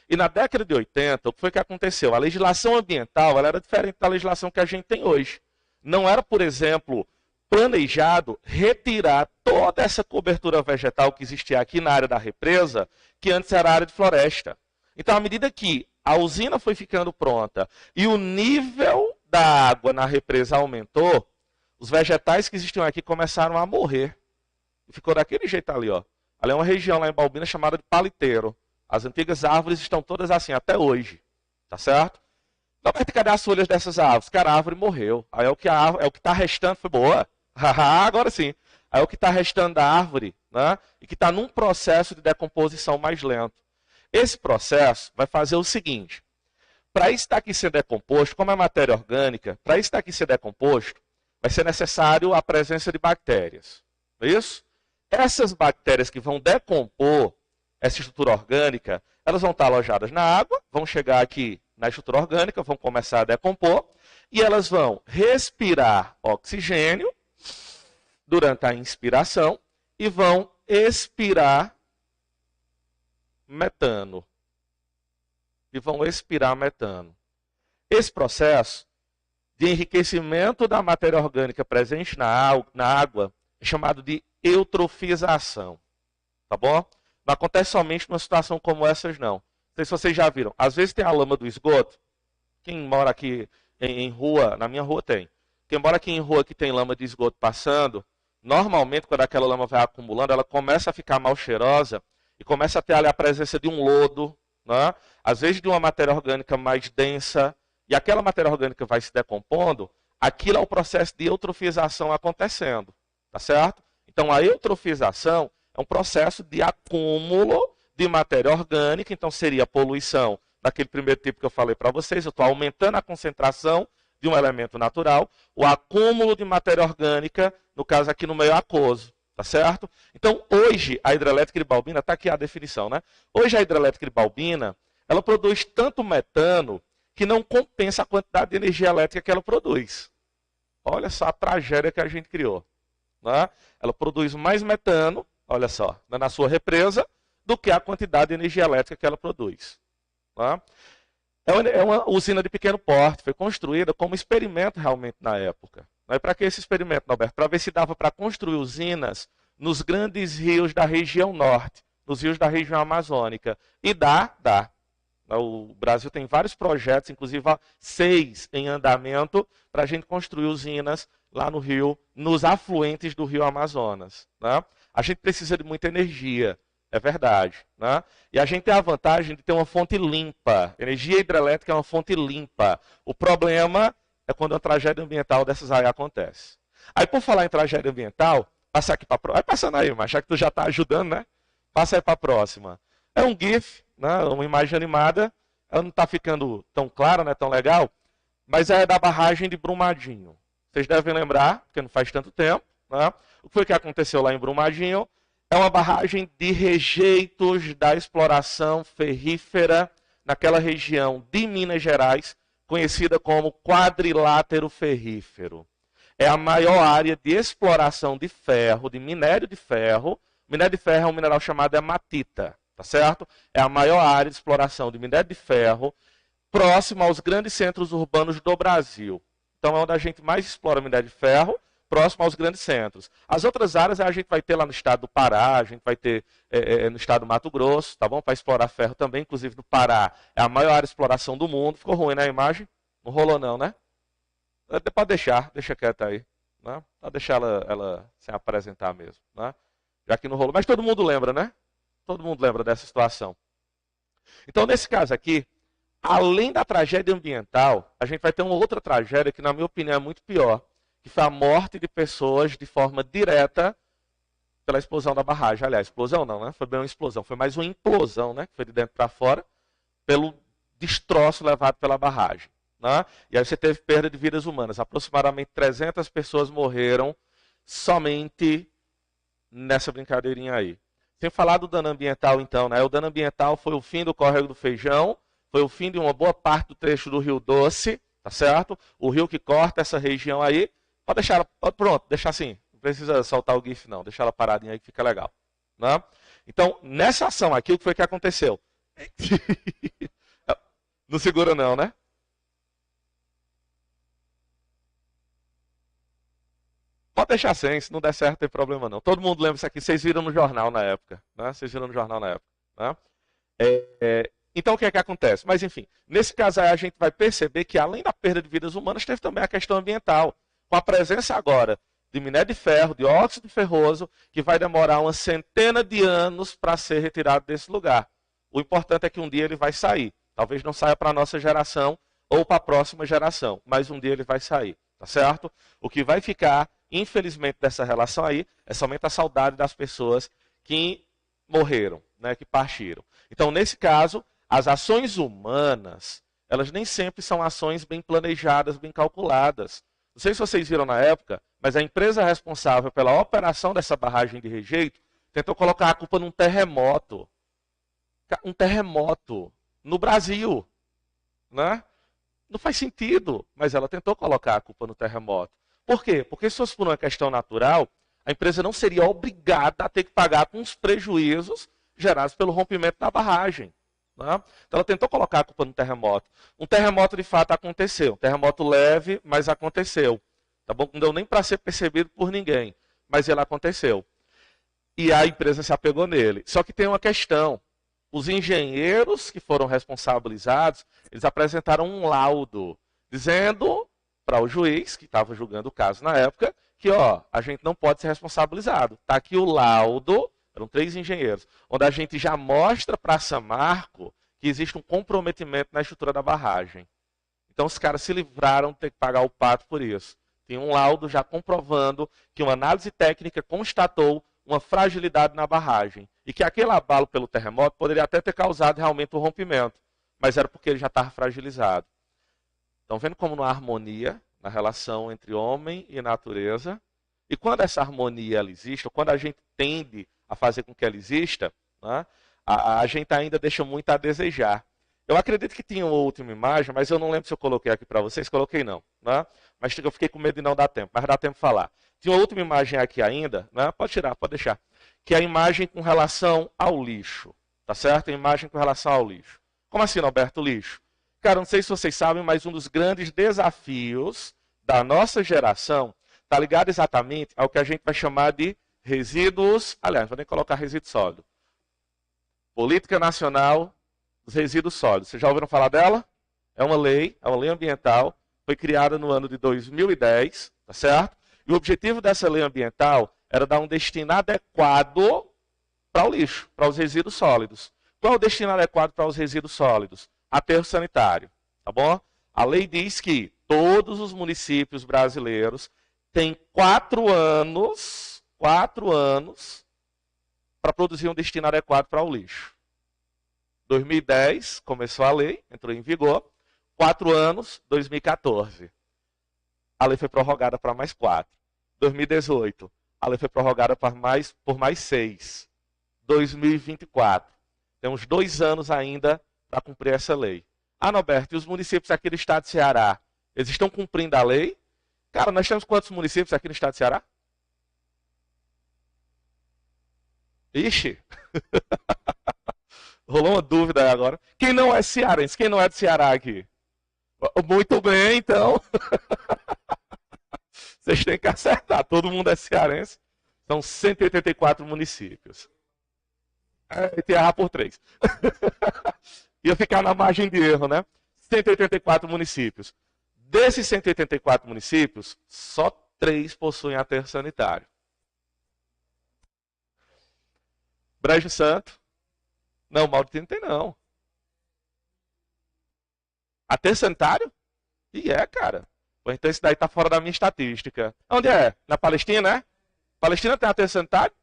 A: E na década de 80, o que foi que aconteceu? A legislação ambiental ela era diferente da legislação que a gente tem hoje. Não era, por exemplo, planejado retirar toda essa cobertura vegetal que existia aqui na área da represa, que antes era área de floresta. Então, à medida que a usina foi ficando pronta e o nível da água na represa aumentou, os vegetais que existiam aqui começaram a morrer. E ficou daquele jeito ali, ó. Ali é uma região lá em Balbina chamada de paliteiro. As antigas árvores estão todas assim, até hoje. Tá certo? Roberto, cadê as folhas dessas árvores? Cara, a árvore morreu. Aí é o que está restando, foi boa. Agora sim. Aí é o que está restando da árvore, né? E que está num processo de decomposição mais lento. Esse processo vai fazer o seguinte. Para isso estar aqui sendo decomposto, como é matéria orgânica, para isso estar aqui sendo decomposto, vai ser necessário a presença de bactérias. Não é isso? Essas bactérias que vão decompor essa estrutura orgânica, elas vão estar alojadas na água, vão chegar aqui na estrutura orgânica, vão começar a decompor, e elas vão respirar oxigênio durante a inspiração e vão expirar metano. Esse processo de enriquecimento da matéria orgânica presente na água é chamado de eutrofização. Tá bom? Não acontece somente numa situação como essas, não. Não sei se vocês já viram. Às vezes tem a lama do esgoto. Quem mora aqui em rua, na minha rua tem. Quem mora aqui em rua que tem lama de esgoto passando, normalmente quando aquela lama vai acumulando, ela começa a ficar mal cheirosa e começa a ter ali a presença de um lodo, né? Às vezes de uma matéria orgânica mais densa, e aquela matéria orgânica vai se decompondo, aquilo é o processo de eutrofização acontecendo. Tá certo? Então a eutrofização é um processo de acúmulo de matéria orgânica, então seria a poluição daquele primeiro tipo que eu falei para vocês. Eu estou aumentando a concentração de um elemento natural, o acúmulo de matéria orgânica, no caso aqui no meio aquoso, tá certo? Então hoje a hidrelétrica de Balbina, está aqui a definição, né? Hoje a hidrelétrica de Balbina, ela produz tanto metano que não compensa a quantidade de energia elétrica que ela produz. Olha só a tragédia que a gente criou. Né? Ela produz mais metano, olha só, na sua represa, do que a quantidade de energia elétrica que ela produz. Né? É uma usina de pequeno porte, foi construída como experimento realmente na época. Mas para que esse experimento, Norberto? Para ver se dava para construir usinas nos grandes rios da região norte, nos rios da região amazônica. E dá. O Brasil tem vários projetos, inclusive 6 em andamento, para a gente construir usinas lá no rio, nos afluentes do rio Amazonas. Né? A gente precisa de muita energia, é verdade. Né? E a gente tem a vantagem de ter uma fonte limpa. Energia hidrelétrica é uma fonte limpa. O problema é quando uma tragédia ambiental dessas aí acontece. Aí, por falar em tragédia ambiental, passa aqui para a próxima. Vai passando aí, mas já que tu já está ajudando, né? Passa aí para a próxima. É um GIF, né? Uma imagem animada. Ela não está ficando tão clara, né? Tão legal, mas é da barragem de Brumadinho. Vocês devem lembrar, porque não faz tanto tempo, né? O que foi que aconteceu lá em Brumadinho? É uma barragem de rejeitos da exploração ferrífera naquela região de Minas Gerais, conhecida como quadrilátero ferrífero. É a maior área de exploração de ferro, de minério de ferro. Minério de ferro é um mineral chamado hematita, tá certo? É a maior área de exploração de minério de ferro próximo aos grandes centros urbanos do Brasil. Então é onde a gente mais explora minério de ferro, próximo aos grandes centros. As outras áreas a gente vai ter lá no estado do Pará, a gente vai ter no estado do Mato Grosso, tá bom? Para explorar ferro também, inclusive no Pará. É a maior área de exploração do mundo. Ficou ruim, né, a imagem? Não rolou não, né? Pode deixa quieta aí. Né? Pode deixar ela sem apresentar mesmo. Né? Já que não rolou. Mas todo mundo lembra, né? Todo mundo lembra dessa situação. Então, nesse caso aqui, além da tragédia ambiental, a gente vai ter uma outra tragédia que, na minha opinião, é muito pior, que foi a morte de pessoas de forma direta pela explosão da barragem. Aliás, explosão não, né? Foi bem uma explosão, foi mais uma implosão, né? Que foi de dentro para fora, pelo destroço levado pela barragem. Né? E aí você teve perda de vidas humanas. Aproximadamente 300 pessoas morreram somente nessa brincadeirinha aí. Sem falar do dano ambiental, então, né? O dano ambiental foi o fim do córrego do Feijão, foi o fim de uma boa parte do trecho do Rio Doce, tá certo? O rio que corta essa região aí. Pode deixar ela, pronto, deixar assim. Não precisa soltar o GIF, não. Deixa ela paradinha aí que fica legal. Né? Então, nessa ação aqui, o que foi que aconteceu? Não segura não, né? Pode deixar sem, se não der certo, não tem problema não. Todo mundo lembra isso aqui, vocês viram no jornal na época. Né? Vocês viram no jornal na época. Né? Então, o que é que acontece? Mas, enfim, nesse caso aí a gente vai perceber que, além da perda de vidas humanas, teve também a questão ambiental. Com a presença agora de minério de ferro, de óxido ferroso, que vai demorar uma centena de anos para ser retirado desse lugar. O importante é que um dia ele vai sair. Talvez não saia para a nossa geração ou para a próxima geração, mas um dia ele vai sair. Tá certo? O que vai ficar, infelizmente, dessa relação aí é somente a saudade das pessoas que morreram, né, que partiram. Então, nesse caso, as ações humanas, elas nem sempre são ações bem planejadas, bem calculadas. Não sei se vocês viram na época, mas a empresa responsável pela operação dessa barragem de rejeito tentou colocar a culpa num terremoto. Um terremoto no Brasil. Né? Não faz sentido, mas ela tentou colocar a culpa no terremoto. Por quê? Porque se fosse por uma questão natural, a empresa não seria obrigada a ter que pagar com os prejuízos gerados pelo rompimento da barragem. Né? Então ela tentou colocar a culpa no terremoto. Um terremoto de fato aconteceu. Um terremoto leve, mas aconteceu. Tá bom? Não deu nem para ser percebido por ninguém, mas ele aconteceu. E a empresa se apegou nele. Só que tem uma questão. Os engenheiros que foram responsabilizados, eles apresentaram um laudo dizendo para o juiz, que estava julgando o caso na época, que a gente não pode ser responsabilizado. Está aqui o laudo, eram 3 engenheiros, onde a gente já mostra para a Samarco que existe um comprometimento na estrutura da barragem. Então os caras se livraram de ter que pagar o pato por isso. Tem um laudo já comprovando que uma análise técnica constatou uma fragilidade na barragem. E que aquele abalo pelo terremoto poderia até ter causado realmente o rompimento. Mas era porque ele já estava fragilizado. Estão vendo como não há harmonia na relação entre homem e natureza? E quando essa harmonia ela existe, ou quando a gente tende a fazer com que ela exista, né, a gente ainda deixa muito a desejar. Eu acredito que tinha uma última imagem, mas eu não lembro se eu coloquei aqui para vocês. Coloquei não. Né? Mas eu fiquei com medo de não dar tempo. Mas dá tempo de falar. Tinha uma última imagem aqui ainda. Né? Pode tirar, pode deixar. Que é a imagem com relação ao lixo. Tá certo? A imagem com relação ao lixo. Como assim, Alberto, lixo? Cara, não sei se vocês sabem, mas um dos grandes desafios da nossa geração está ligado exatamente ao que a gente vai chamar de resíduos, aliás, vou nem colocar resíduo sólido. Política Nacional dos Resíduos Sólidos. Vocês já ouviram falar dela? É uma lei ambiental, foi criada no ano de 2010, tá certo? E o objetivo dessa lei ambiental era dar um destino adequado para o lixo, para os resíduos sólidos. Qual é o destino adequado para os resíduos sólidos? Aterro sanitário, tá bom? A lei diz que todos os municípios brasileiros têm 4 anos para produzir um destino adequado para o lixo. 2010 começou a lei, entrou em vigor. 4 anos, 2014. A lei foi prorrogada para mais 4. 2018, a lei foi prorrogada por mais 6. 2024. Temos 2 anos ainda para cumprir essa lei. Ah, Norberto, e os municípios aqui do estado de Ceará, eles estão cumprindo a lei? Cara, nós temos quantos municípios aqui no estado de Ceará? Ixi! Rolou uma dúvida aí agora. Quem não é cearense? Quem não é de Ceará aqui? Muito bem, então. Vocês têm que acertar. Todo mundo é cearense. São 184 municípios. Tem errar por 3. Ia ficar na margem de erro, né? 184 municípios. Desses 184 municípios, só 3 possuem aterro sanitário. Brejo Santo. Não, Maurício não tem não. Aterro sanitário? E cara. Então esse daí tá fora da minha estatística. Onde é? Na Palestina, é? Palestina tem aterro sanitário?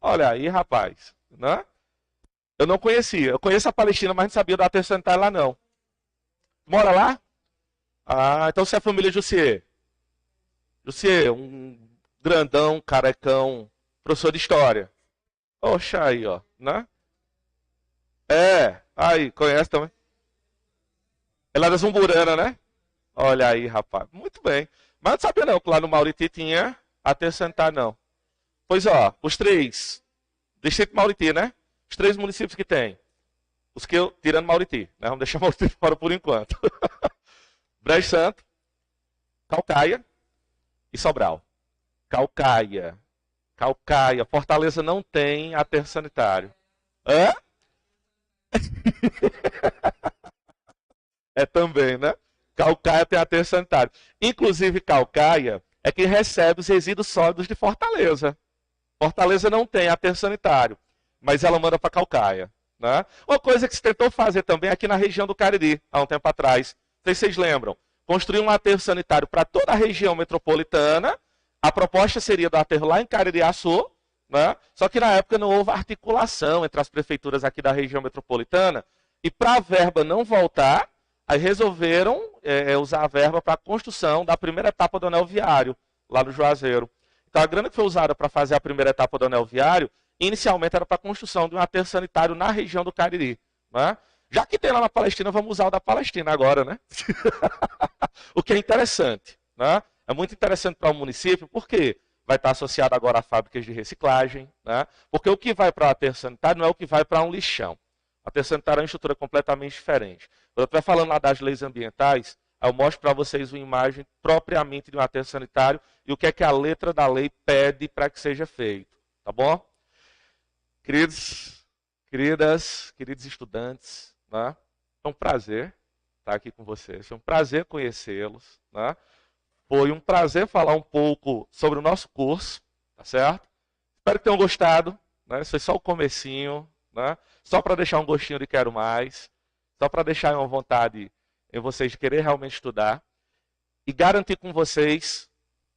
A: Olha aí, rapaz. Né? Eu não conhecia. Eu conheço a Palestina, mas não sabia do aterro sanitário lá não. Mora lá? Ah, então você é família Jussier. Jussier, um grandão, carecão, professor de história. Oxa aí, ó. Né? Aí, conhece também. É lá da Zumburana, né? Olha aí, rapaz. Muito bem. Mas não sabia não que lá no Mauriti tinha aterro sanitário, não. Pois ó, os 3. Distrito Mauriti, né? Os 3 municípios que tem. Os que eu, tirando Mauriti, né? Vamos deixar Mauriti fora por enquanto. Brejo Santo, Calcaia e Sobral. Calcaia. Fortaleza não tem aterro sanitário. Hã? É também, né? Calcaia tem aterro sanitário. Inclusive, Calcaia é quem recebe os resíduos sólidos de Fortaleza. Fortaleza não tem aterro sanitário, mas ela manda para Calcaia. Né? Uma coisa que se tentou fazer também aqui na região do Cariri, há um tempo atrás. Não sei se vocês lembram. Construir um aterro sanitário para toda a região metropolitana. A proposta seria do aterro lá em Caririaçu, né? Só que na época não houve articulação entre as prefeituras aqui da região metropolitana. E para a verba não voltar, aí resolveram usar a verba para a construção da primeira etapa do anel viário, lá no Juazeiro. Então a grana que foi usada para fazer a primeira etapa do anel viário, inicialmente era para a construção de um aterro sanitário na região do Cariri. Né? Já que tem lá na Palestina, vamos usar o da Palestina agora, né? O que é interessante. Né? É muito interessante para o município, porque vai estar associado agora a fábricas de reciclagem. Né? Porque o que vai para o aterro sanitário não é o que vai para um lixão. O aterro sanitário é uma estrutura completamente diferente. Quando eu estiver falando lá das leis ambientais, eu mostro para vocês uma imagem propriamente de um aterro sanitário e o que é que a letra da lei pede para que seja feito. Tá bom? Queridos, queridos estudantes, né? É um prazer estar aqui com vocês. Foi um prazer conhecê-los. Né? Foi um prazer falar um pouco sobre o nosso curso, tá certo? Espero que tenham gostado. Né? Isso foi só o comecinho, né? Só para deixar um gostinho de quero mais, só para deixar uma vontade em vocês de querer realmente estudar e garantir com vocês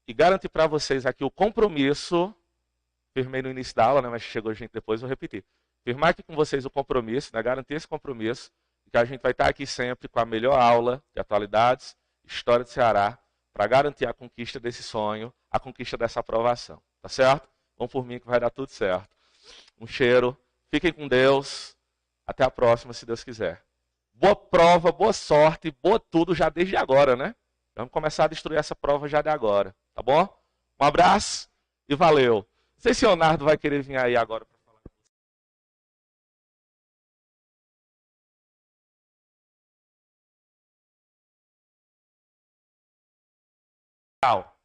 A: e garantir para vocês aqui o compromisso. Firmei no início da aula, né, mas chegou gente depois, vou repetir. Firmar aqui com vocês o compromisso, né, garantir esse compromisso, que a gente vai estar aqui sempre com a melhor aula de atualidades, história do Ceará, para garantir a conquista desse sonho, a conquista dessa aprovação. Tá certo? Vão por mim que vai dar tudo certo. Um cheiro, fiquem com Deus, até a próxima, se Deus quiser. Boa prova, boa sorte, boa tudo já desde agora, né? Vamos começar a destruir essa prova já de agora, tá bom? Um abraço e valeu. Não sei se o Leonardo vai querer vir aí agora. Tchau.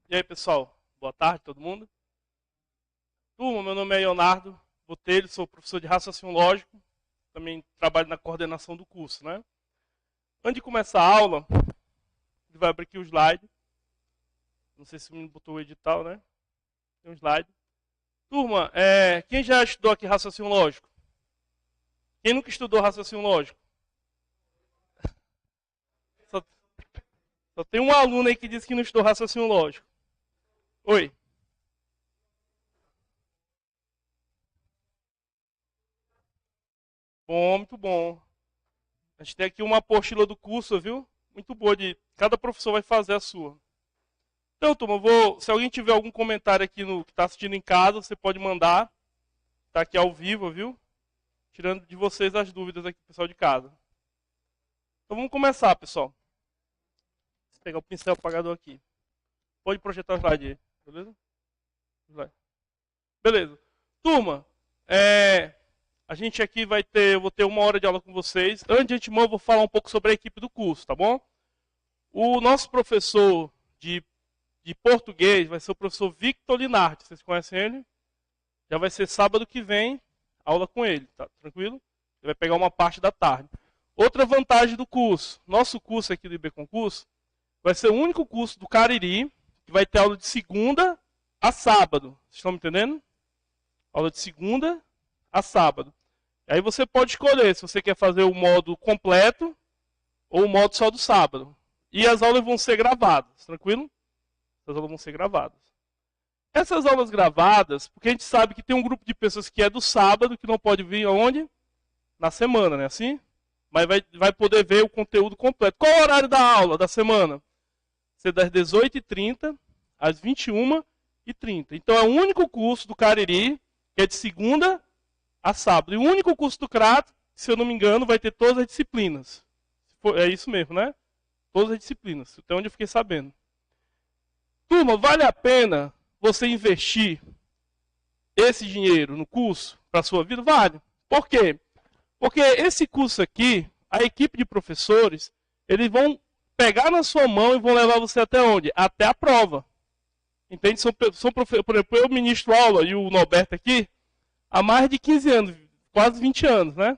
B: E aí, pessoal? Boa tarde, todo mundo. Turma, meu nome é Leonardo Botelho, sou professor de raciocínio lógico, também trabalho na coordenação do curso, né? Antes de começar a aula, ele vai abrir aqui o slide. Não sei se o menino botou o edital, né? Tem um slide. Turma, quem já estudou aqui raciocínio lógico? Quem nunca estudou raciocínio lógico? Só, só tem um aluno aí que disse que não estudou raciocínio lógico. Oi. Bom, muito bom. A gente tem aqui uma apostila do curso, viu? Muito boa, cada professor vai fazer a sua. Então, turma, se alguém tiver algum comentário aqui no que está assistindo em casa, você pode mandar. Está aqui ao vivo, viu? Tirando de vocês as dúvidas aqui, pessoal de casa. Então vamos começar, pessoal. Vou pegar o pincel apagador aqui. Pode projetar o slide aí, beleza? Beleza. Turma, a gente aqui eu vou ter 1 hora de aula com vocês. Antes de antemão, eu vou falar um pouco sobre a equipe do curso, tá bom? O nosso professor de português vai ser o professor Victor Linardi. Vocês conhecem ele? Já vai ser sábado que vem, aula com ele, tá tranquilo? Ele vai pegar uma parte da tarde. Outra vantagem do curso. Nosso curso aqui do IB Concurso vai ser o único curso do Cariri que vai ter aula de segunda a sábado. Vocês estão me entendendo? Aula de segunda a sábado. Aí você pode escolher se você quer fazer o modo completo ou o modo só do sábado. E as aulas vão ser gravadas, tranquilo? As aulas vão ser gravadas. Essas aulas gravadas, porque a gente sabe que tem um grupo de pessoas que é do sábado, que não pode vir aonde? Na semana, né? Assim? Mas vai poder ver o conteúdo completo. Qual é o horário da aula da semana? Ser das 18h30 às 21h30. Então é o único curso do Cariri que é de segunda a sábado. E o único curso do Crato, se eu não me engano, vai ter todas as disciplinas. É isso mesmo, né? Todas as disciplinas. Até onde eu fiquei sabendo. Turma, vale a pena você investir esse dinheiro no curso para a sua vida? Vale. Por quê? Porque esse curso aqui, a equipe de professores, eles vão pegar na sua mão e vão levar você até onde? Até a prova. Entende? Por exemplo, eu ministro aula e o Norberto aqui há mais de 15 anos, quase 20 anos, né?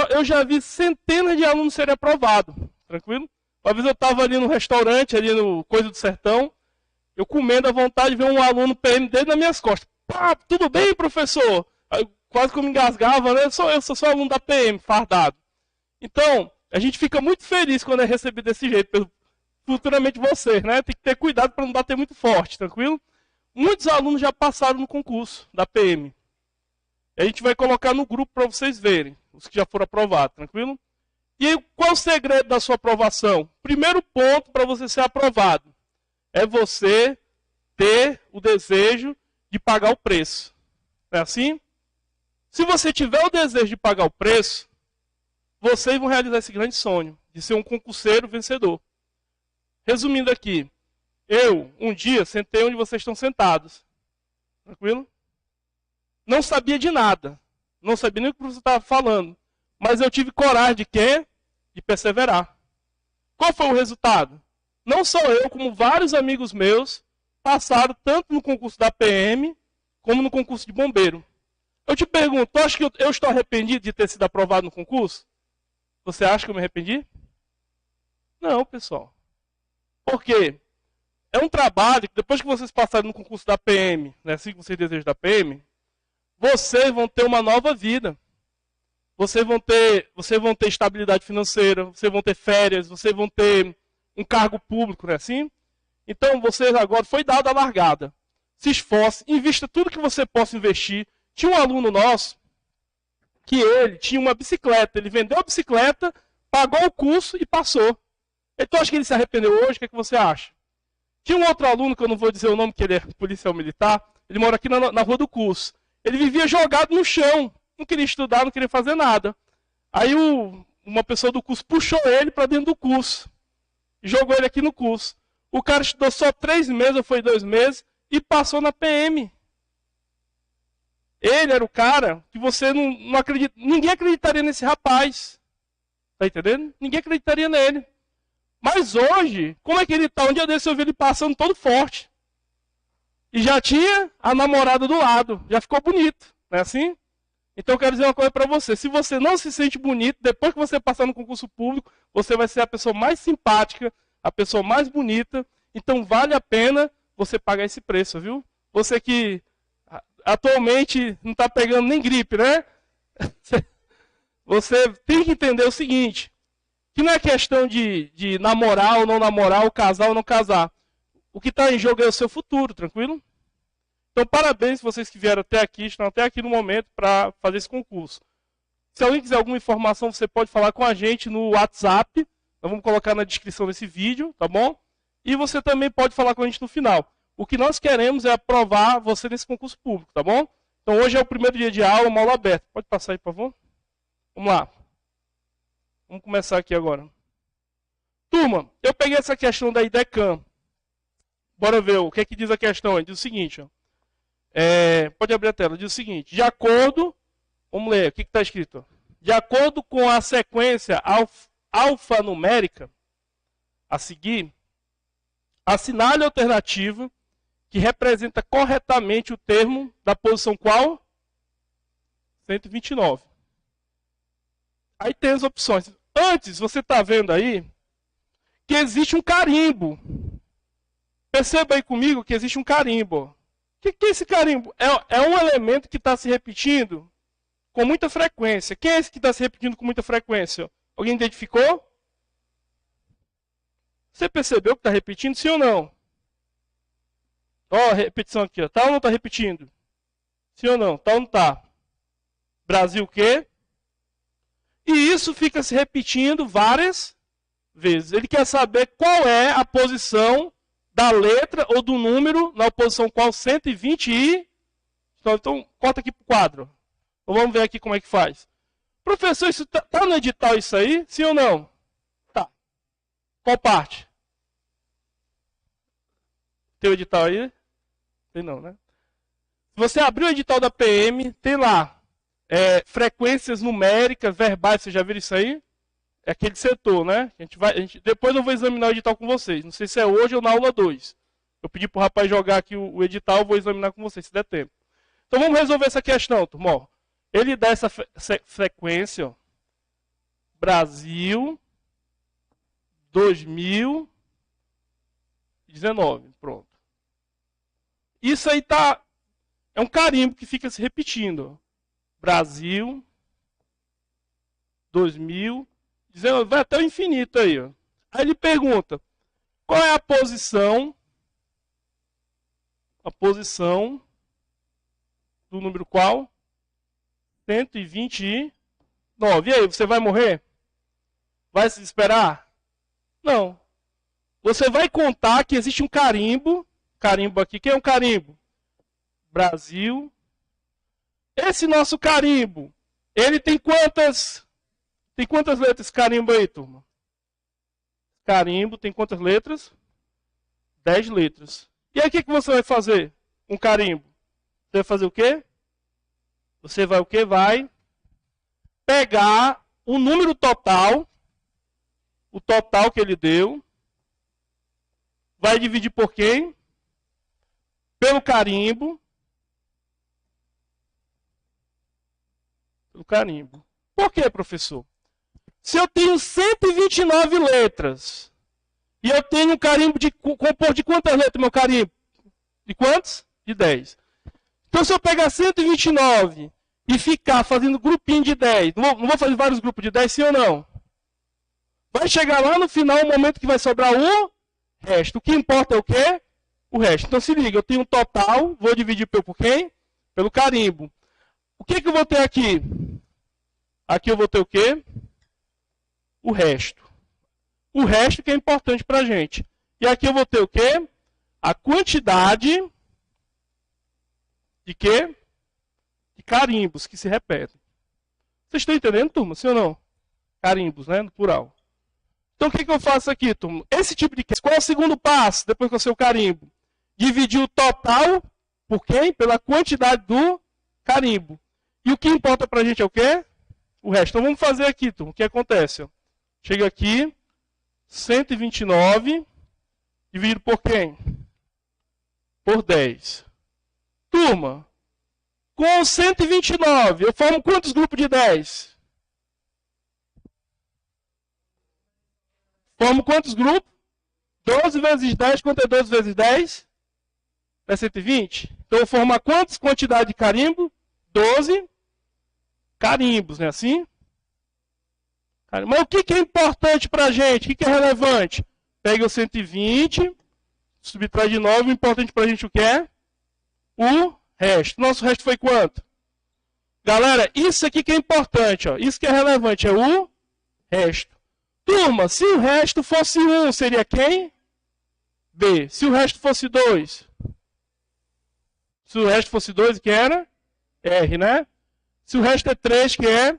B: Eu já vi centenas de alunos serem aprovados, tranquilo? Uma vez eu estava ali no restaurante, ali no Coisa do Sertão, eu comendo à vontade de ver um aluno PM dele nas minhas costas. Pá, tudo bem, professor? Aí, quase que eu me engasgava, né? Eu sou só aluno da PM, fardado. Então, a gente fica muito feliz quando é recebido desse jeito, futuramente vocês, né? Tem que ter cuidado para não bater muito forte, tranquilo? Muitos alunos já passaram no concurso da PM. A gente vai colocar no grupo para vocês verem, os que já foram aprovados, tranquilo? E aí, qual é o segredo da sua aprovação? Primeiro ponto para você ser aprovado é você ter o desejo de pagar o preço. Não é assim? Se você tiver o desejo de pagar o preço, vocês vão realizar esse grande sonho de ser um concurseiro vencedor. Resumindo aqui, eu, um dia, sentei onde vocês estão sentados. Tranquilo? Não sabia de nada. Não sabia nem o que o professor estava falando. Mas eu tive coragem de quê? De perseverar. Qual foi o resultado? Não só eu, como vários amigos meus, passaram tanto no concurso da PM, como no concurso de bombeiro. Eu te pergunto, tu acha que eu estou arrependido de ter sido aprovado no concurso? Você acha que eu me arrependi? Não, pessoal. Por quê? É um trabalho que depois que vocês passarem no concurso da PM, né, assim que vocês desejam da PM, vocês vão ter uma nova vida. Vocês vão ter estabilidade financeira, vocês vão ter férias, vocês vão ter um cargo público, não é assim? Então, vocês agora, foi dada a largada. Se esforce, invista tudo que você possa investir. Tinha um aluno nosso, que ele tinha uma bicicleta, ele vendeu a bicicleta, pagou o curso e passou. Então, acho que ele se arrependeu hoje, o que, é que você acha? Tinha um outro aluno, que eu não vou dizer o nome, que ele é policial militar, ele mora aqui na rua do curso. Ele vivia jogado no chão, não queria estudar, não queria fazer nada. Aí uma pessoa do curso puxou ele para dentro do curso. Jogou ele aqui no curso. O cara estudou só 3 meses, ou foi 2 meses, e passou na PM. Ele era o cara que você não acredita. Ninguém acreditaria nesse rapaz. Tá entendendo? Ninguém acreditaria nele. Mas hoje, como é que ele está? Um dia desse eu vi ele passando todo forte. E já tinha a namorada do lado. Já ficou bonito. Não é assim? Então eu quero dizer uma coisa para você. Se você não se sente bonito, depois que você passar no concurso público, você vai ser a pessoa mais simpática, a pessoa mais bonita. Então vale a pena você pagar esse preço, viu? Você que atualmente não está pegando nem gripe, né? Você tem que entender o seguinte, que não é questão de namorar ou não namorar, ou casar ou não casar. O que está em jogo é o seu futuro, tranquilo? Então, parabéns vocês que vieram até aqui, estão até aqui no momento para fazer esse concurso. Se alguém quiser alguma informação, você pode falar com a gente no WhatsApp. Nós vamos colocar na descrição desse vídeo, tá bom? E você também pode falar com a gente no final. O que nós queremos é aprovar você nesse concurso público, tá bom? Então, hoje é o primeiro dia de aula, uma aula aberta. Pode passar aí, por favor? Vamos lá. Vamos começar aqui agora. Turma, eu peguei essa questão da IDECAM. Bora ver o que é que diz a questão. Diz o seguinte, ó. Pode abrir a tela. Diz o seguinte. De acordo... Vamos ler. O que está escrito? De acordo com a sequência alfanumérica a seguir, assinale a alternativa que representa corretamente o termo da posição qual? 129. Aí tem as opções. Antes, você está vendo aí que existe um carimbo. Perceba aí comigo que existe um carimbo. O que é esse carimbo? É um elemento que está se repetindo com muita frequência. Quem é esse que está se repetindo com muita frequência? Alguém identificou? Você percebeu que está repetindo, sim ou não? Ó, a repetição aqui, ó. Tá ou não está repetindo? Sim ou não? Tá ou não está? Brasil o quê? E isso fica se repetindo várias vezes. Ele quer saber qual é a posição da letra ou do número, na posição qual 120 e... Então, corta aqui para o quadro. Então, vamos ver aqui como é que faz. Professor, isso tá no edital isso aí? Sim ou não? Tá. Qual parte? Tem o edital aí? Tem não, né? Se você abrir o edital da PM, tem lá frequências numéricas, verbais, vocês já viram isso aí? É aquele setor, né? Depois eu vou examinar o edital com vocês. Não sei se é hoje ou na aula 2. Eu pedi para o rapaz jogar aqui o edital, eu vou examinar com vocês, se der tempo. Então vamos resolver essa questão, turma. Ó, ele dá essa frequência, ó, Brasil 2019. Pronto. Isso aí é um carimbo que fica se repetindo. Ó. Brasil 2019. Vai até o infinito aí. Ó. Aí ele pergunta, qual é a posição do número qual? 129. E aí, você vai morrer? Vai se desesperar? Não. Você vai contar que existe um carimbo aqui. Quem é um carimbo? Brasil. Esse nosso carimbo, ele tem quantas letras esse carimbo aí, turma? Carimbo tem quantas letras? 10 letras. E aí o que você vai fazer com carimbo? Você vai fazer o quê? Você vai o quê? Vai pegar o número total, o total que ele deu, vai dividir por quem? Pelo carimbo. Pelo carimbo. Por quê, professor? Se eu tenho 129 letras, e eu tenho um carimbo composto de quantas letras, meu carimbo? De quantos? De 10. Então, se eu pegar 129 e ficar fazendo grupinho de 10, não vou fazer vários grupos de 10, sim ou não? Vai chegar lá no final, o momento que vai sobrar o resto. O que importa é o quê? O resto. Então, se liga, eu tenho um total, vou dividir por quem? Pelo carimbo. O que eu vou ter aqui? Aqui eu vou ter o quê? O resto. O resto que é importante para a gente. E aqui eu vou ter o quê? A quantidade de quê? De carimbos que se repetem. Vocês estão entendendo, turma? Sim ou não? Carimbos, né? No plural. Então o que eu faço aqui, turma? Esse tipo de... Qual é o segundo passo depois que eu sei o carimbo? Dividir o total por quem? Pela quantidade do carimbo. E o que importa para a gente é o quê? O resto. Então vamos fazer aqui, turma. O que acontece? Ó? Chega aqui, 129, dividido por quem? Por 10. Turma, com 129, eu formo quantos grupos de 10? Formo quantos grupos? 12 vezes 10, quanto é 12 vezes 10? É 120? Então eu vou formar quantas quantidades de carimbo? 12 carimbos, não é assim? Mas o que é importante para a gente? O que é relevante? Pega o 120, subtrai de 9, o importante para a gente o que é? O resto. Nosso resto foi quanto? Galera, isso aqui que é importante, ó. Isso que é relevante, é o resto. Turma, se o resto fosse 1, seria quem? B. Se o resto fosse 2? Se o resto fosse 2, que era? R, né? Se o resto é 3, que é?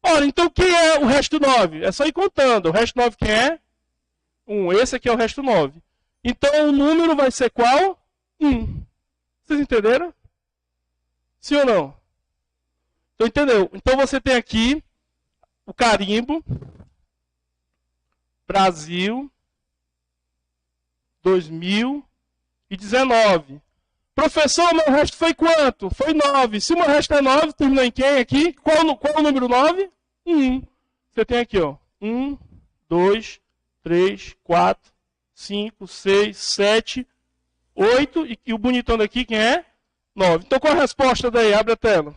B: Ora, então quem é o resto 9? É só ir contando. O resto 9 quem é? 1. Esse aqui é o resto 9. Então o número vai ser qual? 1. Vocês entenderam? Sim ou não? Então entendeu? Então você tem aqui o carimbo Brasil 2019. Professor, meu resto foi quanto? Foi 9. Se o meu resto é 9, terminou em quem aqui? Qual o número 9? 1. Você tem aqui, ó. 1, 2, 3, 4, 5, 6, 7, 8. E o bonitão daqui, quem é? 9. Então, qual a resposta daí? Abre a tela.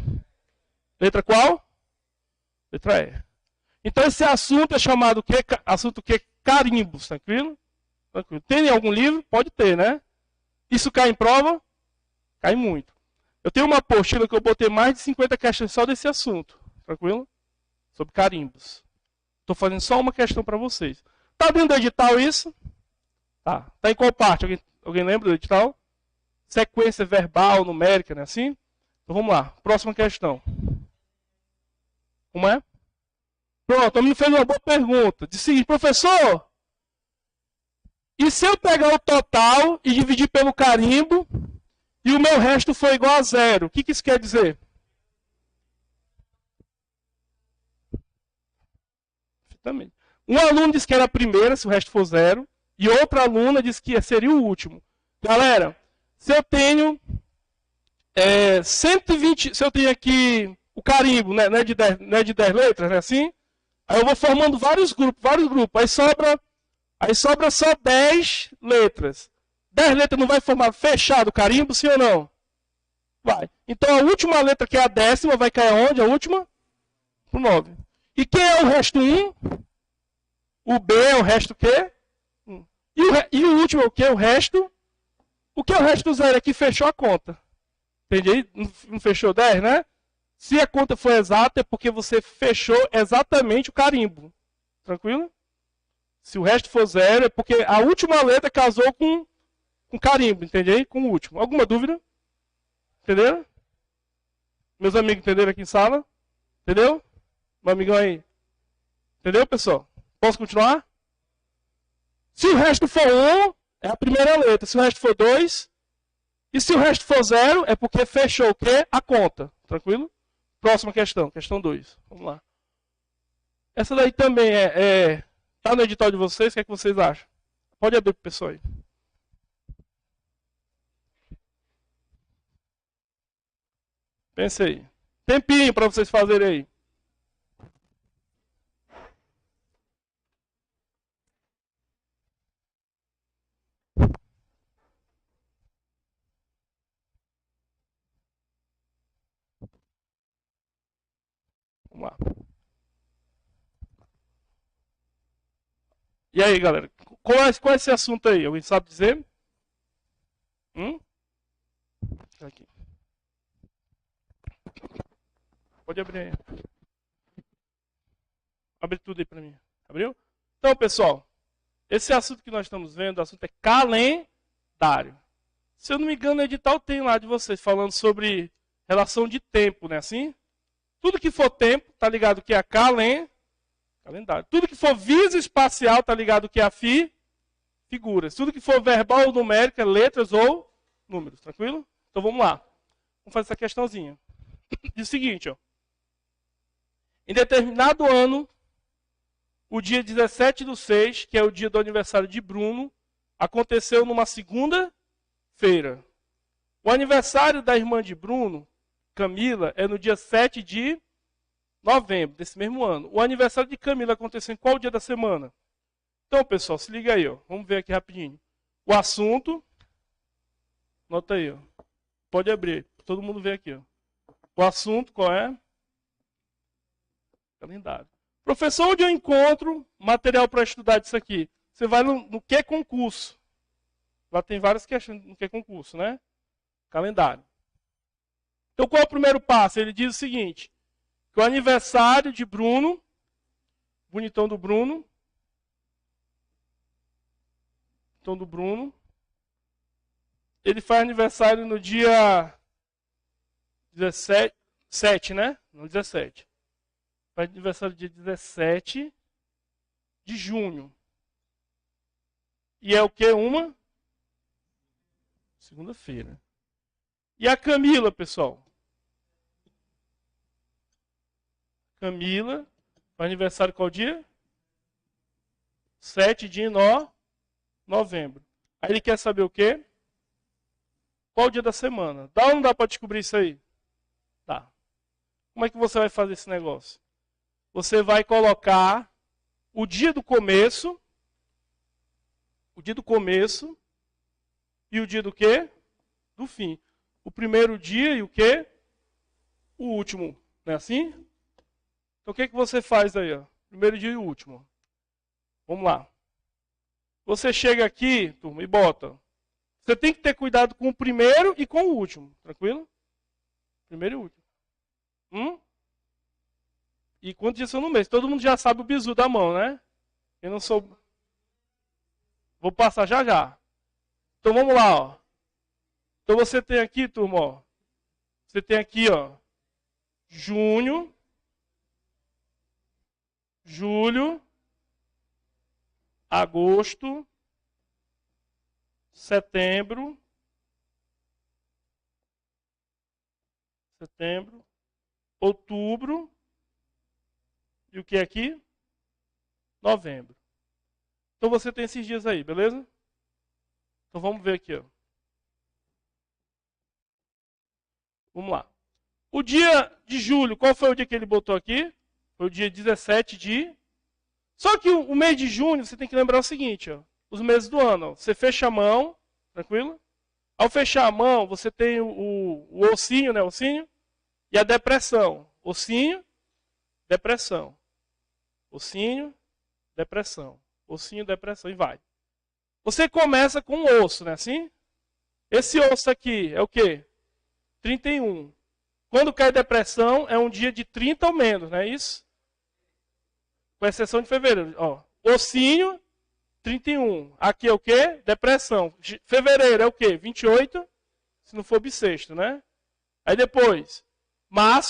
B: Letra qual? Letra E. Então, esse assunto é chamado que? Assunto que? Carimbos, tranquilo? Tranquilo. Tem em algum livro? Pode ter, né? Isso cai em prova? Cai muito. Eu tenho uma apostila que eu botei mais de 50 questões só desse assunto. Tranquilo? Sobre carimbos. Estou fazendo só uma questão para vocês. Está dentro do edital isso? Tá. Está em qual parte? Alguém lembra do edital? Sequência verbal, numérica, né? Assim? Então vamos lá. Próxima questão. Como é? Pronto, o menino fez uma boa pergunta. Disse o seguinte, professor, e se eu pegar o total e dividir pelo carimbo e o meu resto for igual a 0? O que isso quer dizer? Também. Um aluno disse que era a primeira, se o resto for 0, e outra aluna disse que seria o último. Galera, se eu tenho 120, se eu tenho aqui o carimbo, né, não é de 10 letras, né, assim? Aí eu vou formando vários grupos. Aí sobra só 10 letras. 10 letras não vai formar fechado o carimbo, sim ou não? Vai. Então a última letra, que é a 10ª, vai cair aonde? A última? Pro 9. E quem é o resto 1? O B é o resto o quê? 1. E o último é o quê? O resto? O que é o resto do 0 aqui? Fechou a conta. Entende aí? Não fechou 10, né? Se a conta for exata, é porque você fechou exatamente o carimbo. Tranquilo? Se o resto for 0, é porque a última letra casou com carimbo. Entende aí? Com o último. Alguma dúvida? Entenderam? Meus amigos entenderam aqui em sala? Entendeu? Meu amigão aí. Entendeu, pessoal? Posso continuar? Se o resto for 1, é a primeira letra. Se o resto for 2, e se o resto for 0, é porque fechou o quê? A conta. Tranquilo? Próxima questão, questão 2. Vamos lá. Essa daí também tá no edital de vocês, o que é que vocês acham? Pode abrir pro pessoal aí. Pense aí. Tempinho para vocês fazerem aí. Vamos lá. E aí, galera? Qual é esse assunto aí? Alguém sabe dizer? Aqui. Pode abrir aí. Abre tudo aí para mim. Abriu? Então, pessoal, esse assunto que nós estamos vendo, o assunto é calendário. Se eu não me engano, no edital tem lá de vocês falando sobre relação de tempo, né? Assim? Tudo que for tempo, tá ligado que é a calendário. Tudo que for visoespacial, tá ligado que é a figuras. Tudo que for verbal ou numérica, letras ou números. Tranquilo? Então vamos lá. Vamos fazer essa questãozinha. Diz o seguinte, ó. Em determinado ano, o dia 17/6, que é o dia do aniversário de Bruno, aconteceu numa segunda-feira. O aniversário da irmã de Bruno, Camila, é no dia 7 de novembro desse mesmo ano. O aniversário de Camila aconteceu em qual dia da semana? Então, pessoal, se liga aí, ó. Vamos ver aqui rapidinho. O assunto, nota aí, ó. Pode abrir, todo mundo vê aqui, ó. O assunto qual é? Calendário. Professor, onde eu encontro material para estudar disso aqui? Você vai no que concurso? Lá tem várias questões no que concurso, né? Calendário. Então, qual é o primeiro passo? Ele diz o seguinte, que o aniversário de Bruno, bonitão do Bruno, ele faz aniversário no dia 17, né? No 17. Faz aniversário dia 17 de junho. E é o que? Uma segunda-feira. E a Camila, pessoal? Camila, faz aniversário qual dia? 7 de novembro. Aí ele quer saber o quê? Qual o dia da semana? Dá ou não dá para descobrir isso aí? Dá. Como é que você vai fazer esse negócio? você vai colocar o dia do começo, e o dia do quê? Do fim. O primeiro dia e o quê? O último. Não é assim? Então o que você faz aí? Ó? Primeiro dia e o último. Vamos lá. Você chega aqui, turma, e bota. Você tem que ter cuidado com o primeiro e com o último. Tranquilo? Primeiro e último. E quantos dias são no mês? Todo mundo já sabe o bizu da mão, né? Eu não sou... Vou passar já já. Então vamos lá, ó. Então você tem aqui, turma, ó. Você tem aqui, ó. Junho. Julho. Agosto. Setembro. Outubro. E o que é aqui? Novembro. Então você tem esses dias aí, beleza? Então vamos ver aqui, ó. Vamos lá. O dia de julho, qual foi o dia que ele botou aqui? Foi o dia 17 de... Só que o mês de junho, você tem que lembrar o seguinte, ó. Os meses do ano, ó. Você fecha a mão, tranquilo? Ao fechar a mão, você tem o ossinho, né? Ossinho. E a depressão. Ossinho, depressão. Ossinho, depressão. Ossinho, depressão e vai. Você começa com um osso, né? Assim? Esse osso aqui é o quê? 31. Quando cai depressão, é um dia de 30 ou menos, não é isso? Com exceção de fevereiro. Ó, ossinho, 31. Aqui é o quê? Depressão. Fevereiro é o quê? 28, se não for bissexto, né? Aí depois, março.